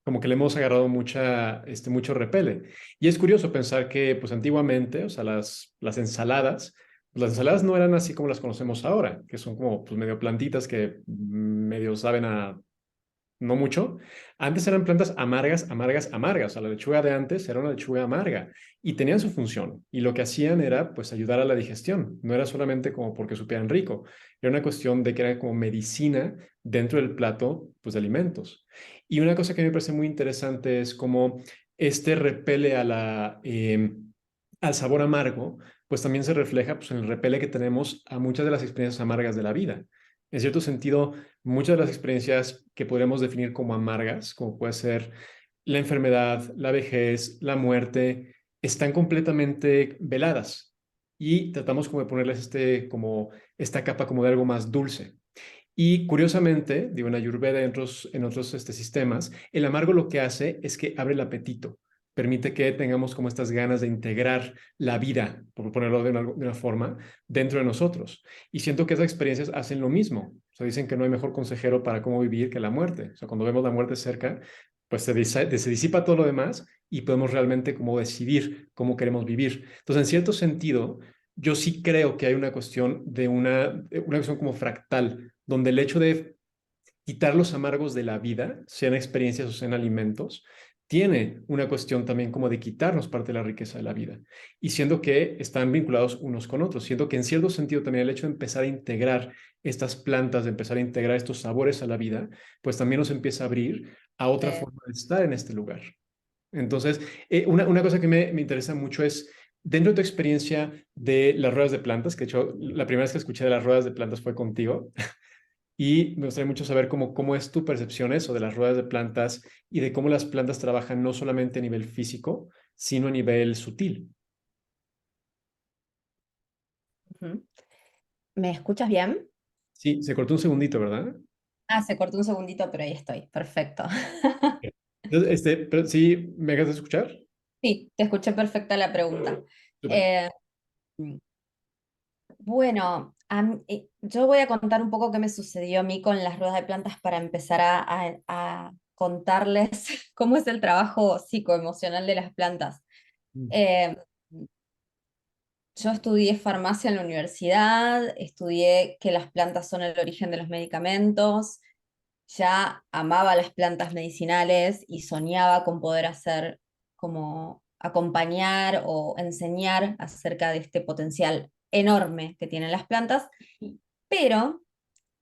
como que le hemos agarrado mucho repele. Y es curioso pensar que, pues antiguamente, o sea, las ensaladas, las ensaladas no eran así como las conocemos ahora, que son como pues, medio plantitas que medio saben a no mucho. Antes eran plantas amargas, amargas, amargas. O sea, la lechuga de antes era una lechuga amarga y tenían su función. Y lo que hacían era pues ayudar a la digestión. No era solamente como porque supieran rico. Era una cuestión de que era como medicina dentro del plato pues, de alimentos. Y una cosa que me parece muy interesante es cómo este repele al sabor amargo, pues también se refleja pues, en el repele que tenemos a muchas de las experiencias amargas de la vida. En cierto sentido, muchas de las experiencias que podríamos definir como amargas, como puede ser la enfermedad, la vejez, la muerte, están completamente veladas y tratamos como de ponerles como esta capa como de algo más dulce. Y curiosamente, digo, en Ayurveda y en otros sistemas, el amargo lo que hace es que abre el apetito, permite que tengamos como estas ganas de integrar la vida, por ponerlo de una forma, dentro de nosotros. Y siento que esas experiencias hacen lo mismo. O sea, dicen que no hay mejor consejero para cómo vivir que la muerte. O sea, cuando vemos la muerte cerca, pues se disipa todo lo demás y podemos realmente como decidir cómo queremos vivir. Entonces, en cierto sentido, yo sí creo que hay una cuestión de una cuestión como fractal donde el hecho de quitar los amargos de la vida, sean experiencias o sean alimentos, tiene una cuestión también como de quitarnos parte de la riqueza de la vida. Y siendo que están vinculados unos con otros, siendo que en cierto sentido también el hecho de empezar a integrar estas plantas, de empezar a integrar estos sabores a la vida, pues también nos empieza a abrir a otra Eh, forma de estar en este lugar. Entonces, una cosa que me interesa mucho es, dentro de tu experiencia de las ruedas de plantas, que de hecho la primera vez que escuché de las ruedas de plantas fue contigo, y me gustaría mucho saber cómo es tu percepción eso de las ruedas de plantas y de cómo las plantas trabajan no solamente a nivel físico, sino a nivel sutil. Ujú. ¿Me escuchas bien? Sí, se cortó un segundito, ¿verdad? Ah, se cortó un segundito, pero ahí estoy. Perfecto. Entonces, pero sí, ¿me hagas escuchar? Sí, te escuché perfecta la pregunta. Súper. Eh, Bueno, yo voy a contar un poco qué me sucedió a mí con las ruedas de plantas para empezar a contarles cómo es el trabajo psicoemocional de las plantas. Mm. Eh, yo estudié farmacia en la universidad, estudié que las plantas son el origen de los medicamentos, ya amaba las plantas medicinales y soñaba con poder hacer como acompañar o enseñar acerca de este potencial enorme que tienen las plantas, pero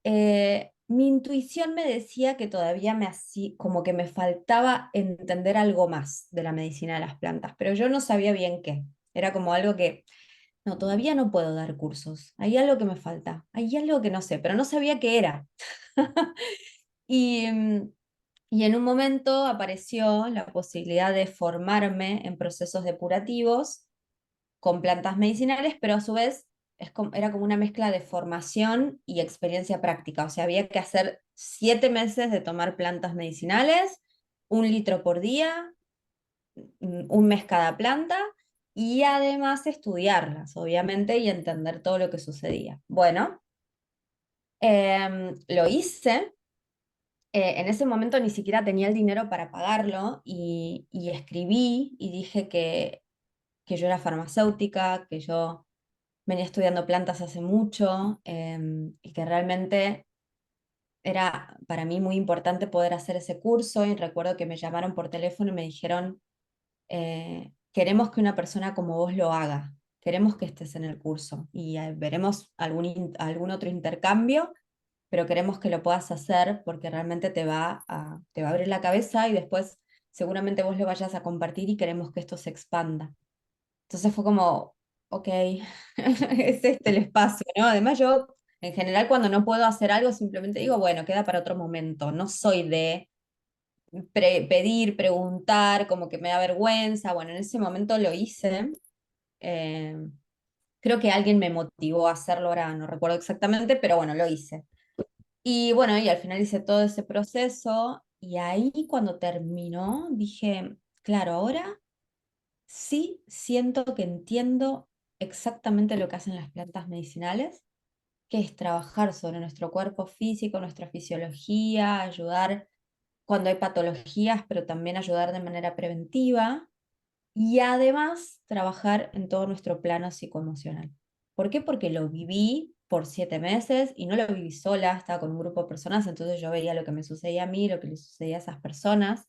mi intuición me decía que todavía como que me faltaba entender algo más de la medicina de las plantas, pero yo no sabía bien qué. Era como algo que, no, todavía no puedo dar cursos. Hay algo que me falta, hay algo que no sé, pero no sabía qué era. Y, y en un momento apareció la posibilidad de formarme en procesos depurativos con plantas medicinales, pero a su vez era como una mezcla de formación y experiencia práctica. O sea, había que hacer 7 meses de tomar plantas medicinales, 1 litro por día, un mes cada planta, y además estudiarlas, obviamente, y entender todo lo que sucedía. Bueno, lo hice. En ese momento ni siquiera tenía el dinero para pagarlo y escribí y dije que yo era farmacéutica, que yo venía estudiando plantas hace mucho, y que realmente era para mí muy importante poder hacer ese curso. Y recuerdo que me llamaron por teléfono y me dijeron, queremos que una persona como vos lo haga, queremos que estés en el curso y veremos algún otro intercambio, pero queremos que lo puedas hacer porque realmente te va a abrir la cabeza y después seguramente vos lo vayas a compartir y queremos que esto se expanda. Entonces fue como, ok, es este el espacio, ¿no? Además yo, en general, cuando no puedo hacer algo, simplemente digo, bueno, queda para otro momento. No soy de pedir, preguntar, como que me da vergüenza. Bueno, en ese momento lo hice. eh, Creo que alguien me motivó a hacerlo, ahora no recuerdo exactamente, pero bueno, lo hice. Y bueno, y al final hice todo ese proceso y ahí cuando terminó dije, claro, ahora sí siento que entiendo exactamente lo que hacen las plantas medicinales, que es trabajar sobre nuestro cuerpo físico, nuestra fisiología, ayudar cuando hay patologías, pero también ayudar de manera preventiva y además trabajar en todo nuestro plano psicoemocional. ¿Por qué? Porque lo viví por 7 meses y no lo viví sola, estaba con un grupo de personas, entonces yo veía lo que me sucedía a mí, lo que le sucedía a esas personas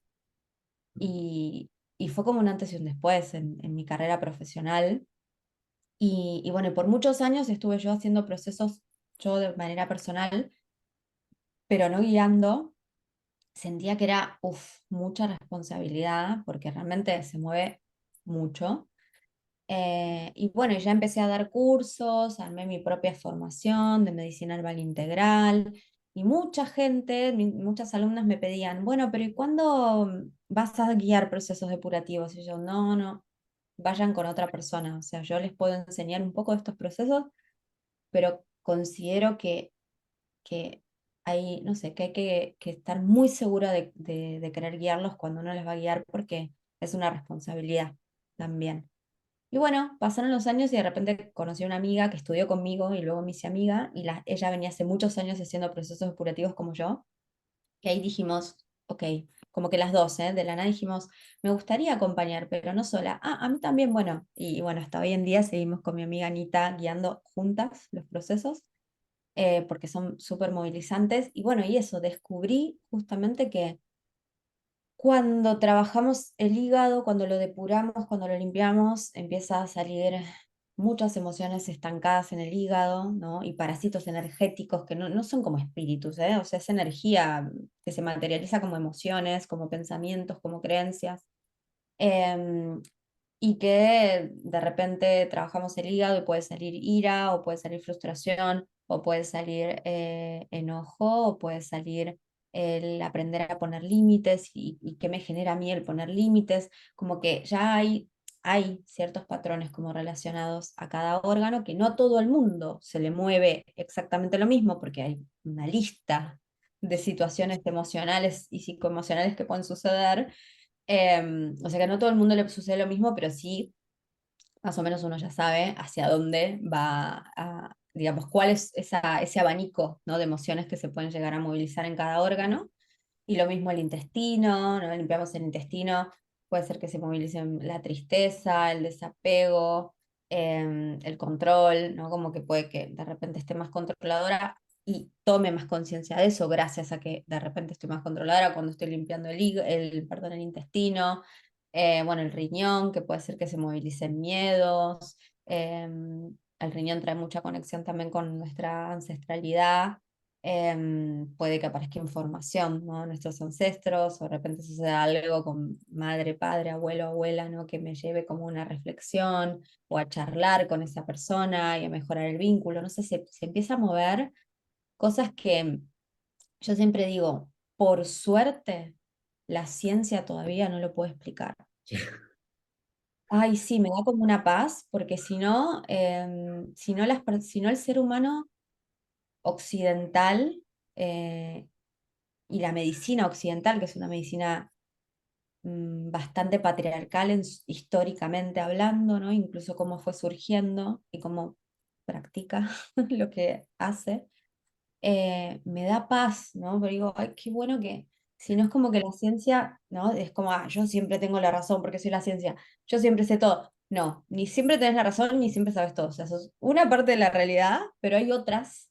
y fue como un antes y un después en mi carrera profesional. Y bueno, y por muchos años estuve yo haciendo procesos yo de manera personal, pero no guiando. Sentía que era, mucha responsabilidad porque realmente se mueve mucho. Y bueno, ya empecé a dar cursos, armé mi propia formación de medicina herbal integral y mucha gente, muchas alumnas me pedían, bueno, pero ¿y cuándo vas a guiar procesos depurativos? Y yo, no, no, vayan con otra persona. O sea, yo les puedo enseñar un poco de estos procesos, pero considero que hay, no sé, que hay que estar muy segura de querer guiarlos cuando uno les va a guiar porque es una responsabilidad también. Y bueno, pasaron los años y de repente conocí a una amiga que estudió conmigo y luego me hice amiga y ella venía hace muchos años haciendo procesos depurativos como yo. Y ahí dijimos, ok, como que las dos, ¿eh? De la nada dijimos, me gustaría acompañar, pero no sola. Ah, a mí también, bueno. Y bueno, hasta hoy en día seguimos con mi amiga Anita guiando juntas los procesos, porque son súper movilizantes. Y bueno, y eso, descubrí justamente que cuando trabajamos el hígado, cuando lo depuramos, cuando lo limpiamos, empieza a salir muchas emociones estancadas en el hígado, ¿no? Y parásitos energéticos que no son como espíritus, ¿eh? O sea, es energía que se materializa como emociones, como pensamientos, como creencias. Em, y que de repente trabajamos el hígado y puede salir ira, o puede salir frustración, o puede salir enojo, o puede salir el aprender a poner límites y qué me genera a mí el poner límites, como que ya hay ciertos patrones como relacionados a cada órgano que no a todo el mundo se le mueve exactamente lo mismo, porque hay una lista de situaciones emocionales y psicoemocionales que pueden suceder. O sea que no a todo el mundo le sucede lo mismo, pero sí, más o menos uno ya sabe hacia dónde va digamos, cuál es ese abanico, ¿no? de emociones que se pueden llegar a movilizar en cada órgano. Y lo mismo el intestino, ¿no? Limpiamos el intestino, puede ser que se movilicen la tristeza, el desapego, el control, ¿no? Como que puede que de repente esté más controladora y tome más conciencia de eso gracias a que de repente estoy más controladora cuando estoy limpiando perdón, el intestino, bueno, el riñón, que puede ser que se movilicen miedos, el riñón trae mucha conexión también con nuestra ancestralidad. Puede que aparezca información, ¿no? Nuestros ancestros, o de repente suceda algo con madre, padre, abuelo, abuela, ¿no? Que me lleve como una reflexión o a charlar con esa persona y a mejorar el vínculo. No sé, se empieza a mover cosas que yo siempre digo, por suerte, la ciencia todavía no lo puede explicar. Ay, sí, me da como una paz, porque si no el ser humano occidental, eh, y la medicina occidental, que es una medicina bastante patriarcal históricamente hablando, ¿no? Incluso cómo fue surgiendo y cómo practica lo que hace, me da paz, ¿no? Pero digo, ay, qué bueno que, si no es como que la ciencia, ¿no? Es como, yo siempre tengo la razón porque soy la ciencia, yo siempre sé todo. No, ni siempre tenés la razón, ni siempre sabes todo. O sea, sos una parte de la realidad, pero hay otras,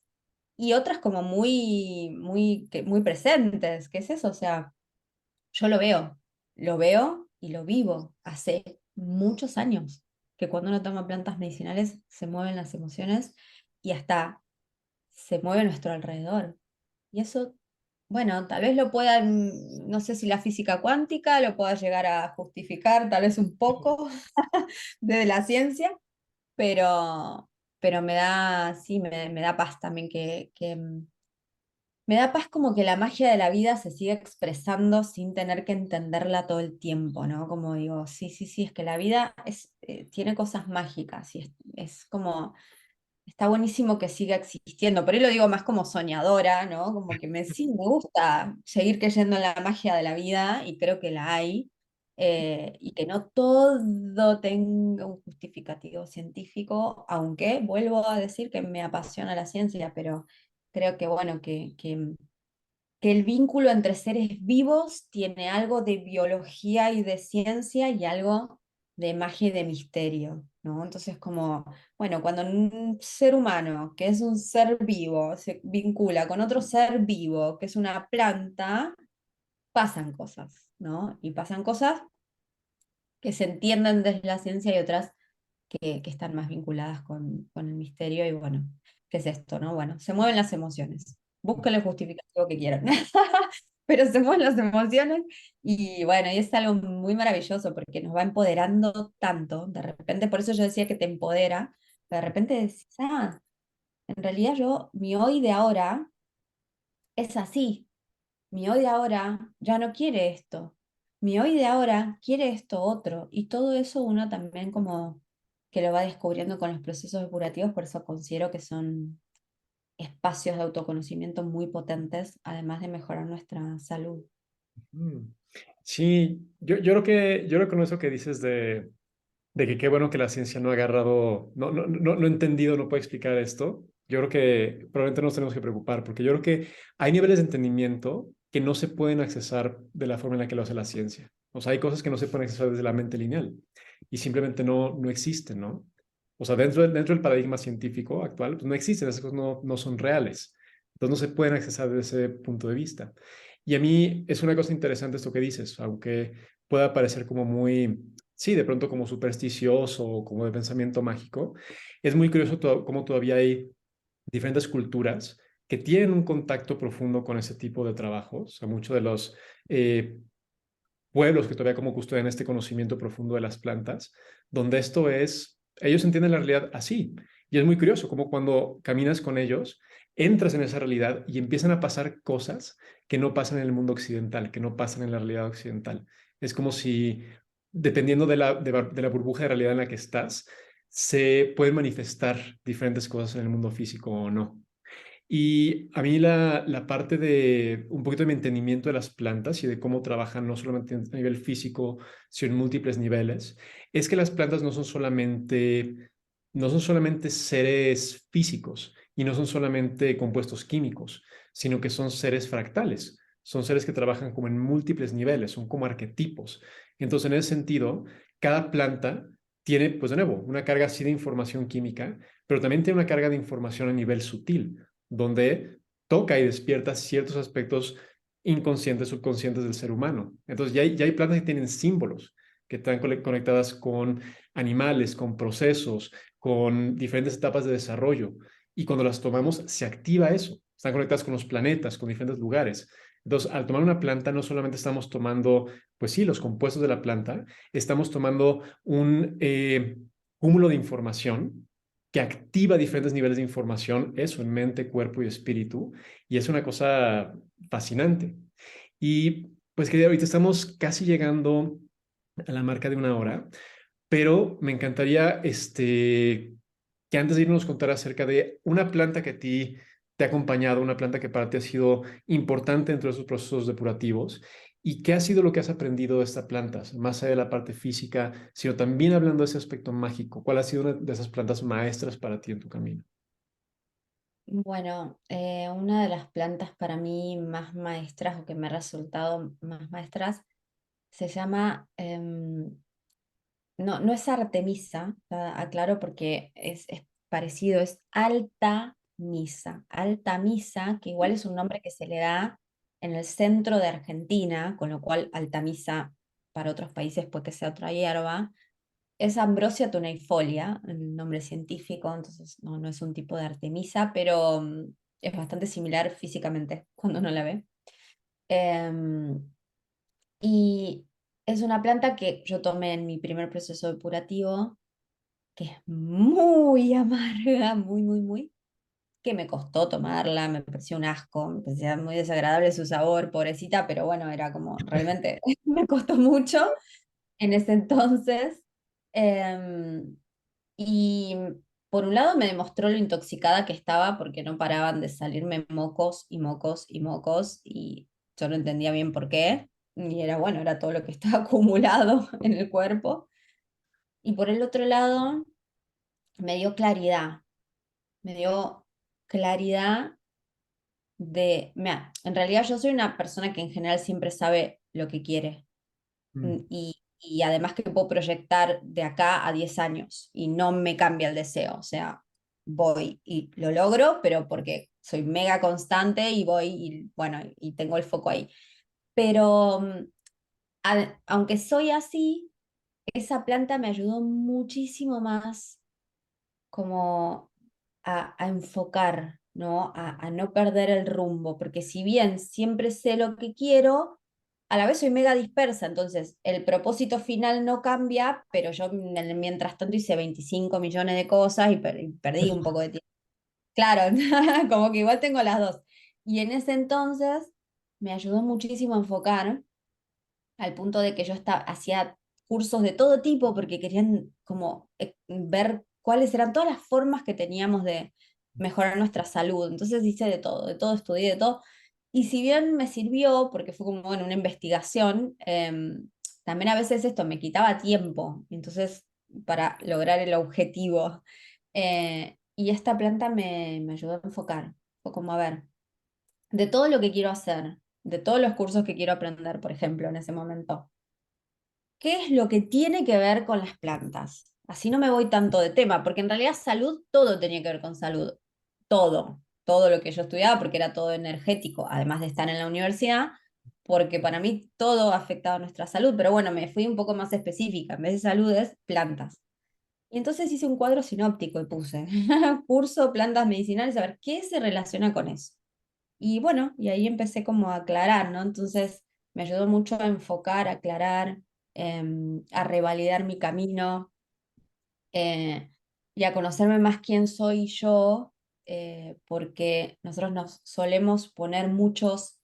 y otras como muy presentes. ¿Qué es eso? O sea, yo lo veo y lo vivo hace muchos años, que cuando uno toma plantas medicinales se mueven las emociones y hasta se mueve nuestro alrededor. Y eso, bueno, tal vez lo puedan, no sé si la física cuántica lo pueda llegar a justificar, tal vez un poco desde la ciencia, pero me da, sí, me da paz también me da paz como que la magia de la vida se sigue expresando sin tener que entenderla todo el tiempo, ¿no? Como digo, sí, sí, sí, es que la vida tiene cosas mágicas y es como, está buenísimo que siga existiendo. Por ahí lo digo más como soñadora, ¿no? Como que sí, me gusta seguir creyendo en la magia de la vida y creo que la hay. Y que no todo tenga un justificativo científico, aunque vuelvo a decir que me apasiona la ciencia, pero creo que, bueno, que el vínculo entre seres vivos tiene algo de biología y de ciencia y algo de magia y de misterio, ¿no? Entonces, como, bueno, cuando un ser humano, que es un ser vivo, se vincula con otro ser vivo, que es una planta, pasan cosas, ¿no? Y pasan cosas que se entienden desde la ciencia y otras que están más vinculadas con el misterio y bueno, ¿qué es esto, no? Bueno, se mueven las emociones. Busquen el justificativo que quieran. Pero se mueven las emociones y bueno, y es algo muy maravilloso porque nos va empoderando tanto. De repente, por eso yo decía que te empodera. De repente decís, en realidad mi hoy de ahora es así. Mi hoy de ahora ya no quiere esto. Mi hoy de ahora quiere esto otro. Y todo eso uno también como que lo va descubriendo con los procesos depurativos, por eso considero que son espacios de autoconocimiento muy potentes, además de mejorar nuestra salud. Mm. Sí, yo creo que con eso que dices de que qué bueno que la ciencia no ha agarrado, no ha entendido, no puede explicar esto. Yo creo que probablemente nos tenemos que preocupar porque yo creo que hay niveles de entendimiento que no se pueden accesar de la forma en la que lo hace la ciencia. O sea, hay cosas que no se pueden accesar desde la mente lineal y simplemente no existen, ¿no? O sea, dentro del paradigma científico actual, pues no existen, esas cosas no son reales. Entonces no se pueden accesar desde ese punto de vista. Y a mí es una cosa interesante esto que dices, aunque pueda parecer como muy, sí, de pronto como supersticioso o como de pensamiento mágico, es muy curioso cómo todavía hay diferentes culturas que tienen un contacto profundo con ese tipo de trabajos. O sea, muchos de los pueblos que todavía como custodian este conocimiento profundo de las plantas, donde esto es, ellos entienden la realidad así. Y es muy curioso como cuando caminas con ellos, entras en esa realidad y empiezan a pasar cosas que no pasan en el mundo occidental, que no pasan en la realidad occidental. Es como si, dependiendo de la burbuja de realidad en la que estás, se pueden manifestar diferentes cosas en el mundo físico o no. Y a mí la parte de un poquito de mi entendimiento de las plantas y de cómo trabajan no solamente a nivel físico, sino en múltiples niveles, es que las plantas no son solamente no son solamente seres físicos y no son solamente compuestos químicos, sino que son seres fractales. Son seres que trabajan como en múltiples niveles, son como arquetipos. Entonces, en ese sentido, cada planta tiene, pues de nuevo, una carga así de información química, pero también tiene una carga de información a nivel sutil, donde toca y despierta ciertos aspectos inconscientes, subconscientes del ser humano. Entonces, ya hay plantas que tienen símbolos, que están conectadas con animales, con procesos, con diferentes etapas de desarrollo. Y cuando las tomamos, se activa eso. Están conectadas con los planetas, con diferentes lugares. Entonces, al tomar una planta, no solamente estamos tomando, pues sí, los compuestos de la planta, estamos tomando un cúmulo de información que activa diferentes niveles de información, eso en mente, cuerpo y espíritu, y es una cosa fascinante. Y pues que ahorita estamos casi llegando a la marca de una hora, pero me encantaría que antes de irnos nos contara acerca de una planta que a ti te ha acompañado, una planta que para ti ha sido importante dentro de esos procesos depurativos y qué ha sido lo que has aprendido de esta planta, más allá de la parte física, sino también hablando de ese aspecto mágico. ¿Cuál ha sido una de esas plantas maestras para ti en tu camino? Bueno, una de las plantas para mí más maestras o que me ha resultado más maestras se llama, no, no es Artemisa, aclaro porque es parecido, es Alta Misa, que igual es un nombre que se le da en el centro de Argentina, con lo cual Altamisa para otros países puede que sea otra hierba. Es Ambrosia tuneifolia, el nombre científico, entonces no es un tipo de Artemisa, pero es bastante similar físicamente cuando uno la ve. Em, y es una planta que yo tomé en mi primer proceso depurativo, que es muy amarga, muy, que me costó tomarla, me pareció un asco, me parecía muy desagradable su sabor, pobrecita, pero bueno, era como realmente me costó mucho en ese entonces. Em, y por un lado me demostró lo intoxicada que estaba porque no paraban de salirme mocos y mocos y mocos y yo no entendía bien por qué. Y era bueno, era todo lo que estaba acumulado en el cuerpo. Y por el otro lado me dio claridad, me dio claridad mira, en realidad yo soy una persona que en general siempre sabe lo que quiere. Mm. Y además que puedo proyectar de acá a 10 años y no me cambia el deseo, o sea, voy y lo logro, pero porque soy mega constante y voy y bueno, y tengo el foco ahí. Pero aunque soy así, esa planta me ayudó muchísimo más como a enfocar, ¿no? A no perder el rumbo, porque si bien siempre sé lo que quiero, a la vez soy mega dispersa, entonces el propósito final no cambia, pero yo mientras tanto hice 25 millones de cosas y perdí un poco de tiempo. Claro, como que igual tengo las dos. Y en ese entonces me ayudó muchísimo a enfocar al punto de que yo hacía cursos de todo tipo porque querían como ver cuáles eran todas las formas que teníamos de mejorar nuestra salud. Entonces hice de todo estudié de todo. Y si bien me sirvió, porque fue como bueno, una investigación, también a veces esto me quitaba tiempo, entonces para lograr el objetivo. Y esta planta me ayudó a enfocar. Fue como, a ver, de todo lo que quiero hacer, de todos los cursos que quiero aprender, por ejemplo, en ese momento. ¿Qué es lo que tiene que ver con las plantas? Así no me voy tanto de tema, porque en realidad salud, todo tenía que ver con salud. Todo lo que yo estudiaba, porque era todo energético, además de estar en la universidad, porque para mí todo afectaba a nuestra salud, pero bueno, me fui un poco más específica, en vez de salud es plantas. Y entonces hice un cuadro sinóptico y puse curso plantas medicinales, a ver qué se relaciona con eso. Y bueno, y ahí empecé como a aclarar, ¿no? Entonces me ayudó mucho a enfocar, a aclarar, a revalidar mi camino eh, y a conocerme más quién soy yo, porque nosotros nos solemos poner muchas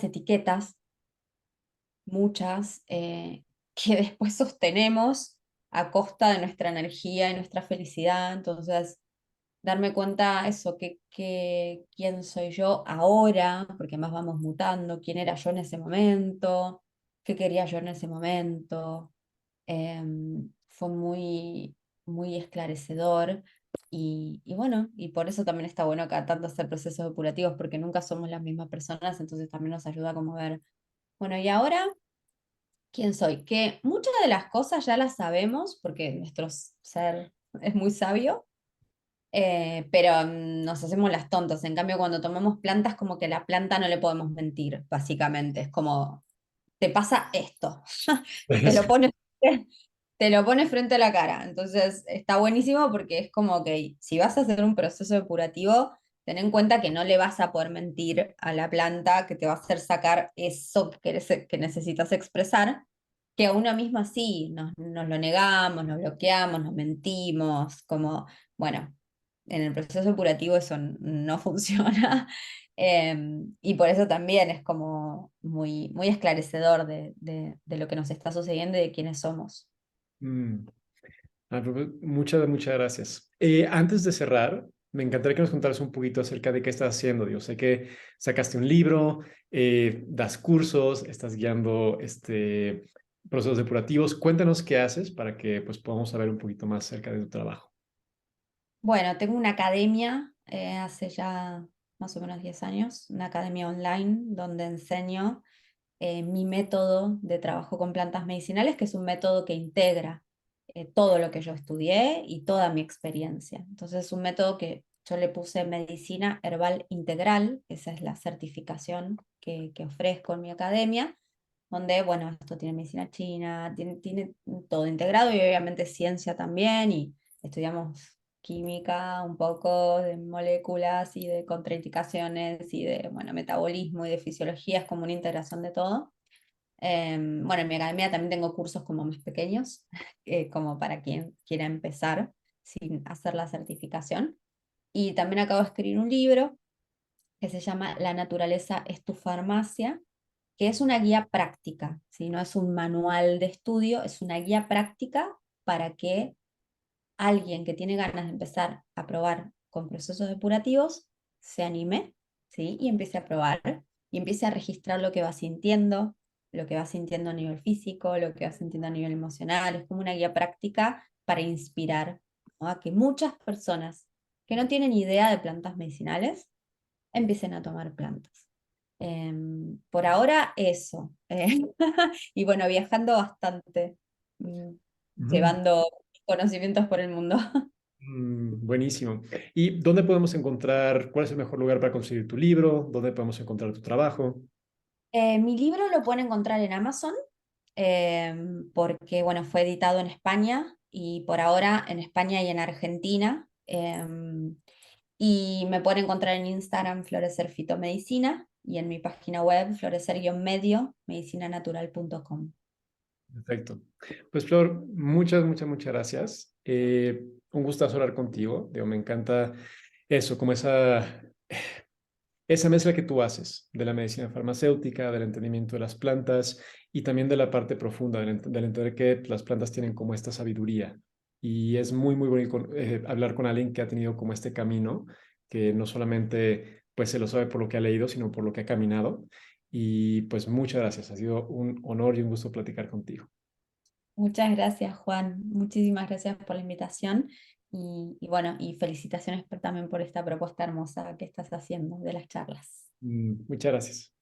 etiquetas, muchas, que después sostenemos a costa de nuestra energía y nuestra felicidad. Entonces darme cuenta eso, quién soy yo ahora, porque más vamos mutando, quién era yo en ese momento, qué quería yo en ese momento. Fue muy, muy esclarecedor. Y bueno, y por eso también está bueno cada tanto hacer procesos depurativos, porque nunca somos las mismas personas, entonces también nos ayuda como a ver, bueno, y ahora, ¿quién soy? Que muchas de las cosas ya las sabemos, porque nuestro ser es muy sabio, pero nos hacemos las tontas. En cambio, cuando tomamos plantas, como que a la planta no le podemos mentir, básicamente. Es como, te pasa esto, y te lo pones frente a la cara. Entonces, está buenísimo porque es como que si vas a hacer un proceso depurativo, ten en cuenta que no le vas a poder mentir a la planta, que te va a hacer sacar eso que necesitas expresar, que a uno mismo sí, nos lo negamos, nos bloqueamos, nos mentimos, como, bueno, en el proceso depurativo eso no funciona. Y por eso también es como muy, muy esclarecedor de lo que nos está sucediendo y de quiénes somos. Mm. Pues, muchas gracias. Antes de cerrar, me encantaría que nos contaras un poquito acerca de qué estás haciendo. Yo sé que sacaste un libro, das cursos, estás guiando procesos depurativos. Cuéntanos qué haces para que pues, podamos saber un poquito más acerca de tu trabajo. Bueno, tengo una academia hace ya más o menos 10 años, una academia online donde enseño mi método de trabajo con plantas medicinales, que es un método que integra todo lo que yo estudié y toda mi experiencia. Entonces, es un método que yo le puse medicina herbal integral, esa es la certificación que ofrezco en mi academia, donde, bueno, esto tiene medicina china, tiene todo integrado y obviamente ciencia también, y estudiamos química, un poco de moléculas y de contraindicaciones y de, bueno, metabolismo y de fisiología, es como una integración de todo. Bueno, en mi academia también tengo cursos como más pequeños, como para quien quiera empezar sin hacer la certificación. Y también acabo de escribir un libro que se llama La naturaleza es tu farmacia, que es una guía práctica, ¿sí? No es un manual de estudio, es una guía práctica para que alguien que tiene ganas de empezar a probar con procesos depurativos se anime, ¿sí? Y empiece a probar y empiece a registrar lo que va sintiendo a nivel físico, lo que va sintiendo a nivel emocional. Es como una guía práctica para inspirar, ¿no? A que muchas personas que no tienen idea de plantas medicinales empiecen a tomar plantas. Por ahora eso. Y bueno, viajando bastante, mm, Mm, llevando conocimientos por el mundo. buenísimo. ¿Y dónde podemos encontrar, cuál es el mejor lugar para conseguir tu libro? ¿Dónde podemos encontrar tu trabajo? Mi libro lo pueden encontrar en Amazon, porque bueno, fue editado en España y por ahora en España y en Argentina. Y me pueden encontrar en Instagram Florecer Fitomedicina y en mi página web florecer-medio medicinanatural.com. Perfecto. Pues Flor, muchas gracias. Un gustazo hablar contigo. Digo, me encanta eso, como esa mezcla que tú haces de la medicina farmacéutica, del entendimiento de las plantas y también de la parte profunda, del entender que las plantas tienen como esta sabiduría. Y es muy bonito hablar con alguien que ha tenido como este camino, que no solamente pues se lo sabe por lo que ha leído, sino por lo que ha caminado. Y pues muchas gracias. Ha sido un honor y un gusto platicar contigo. Muchas gracias, Juan. Muchísimas gracias por la invitación y bueno, y felicitaciones también por esta propuesta hermosa que estás haciendo de las charlas. Muchas gracias.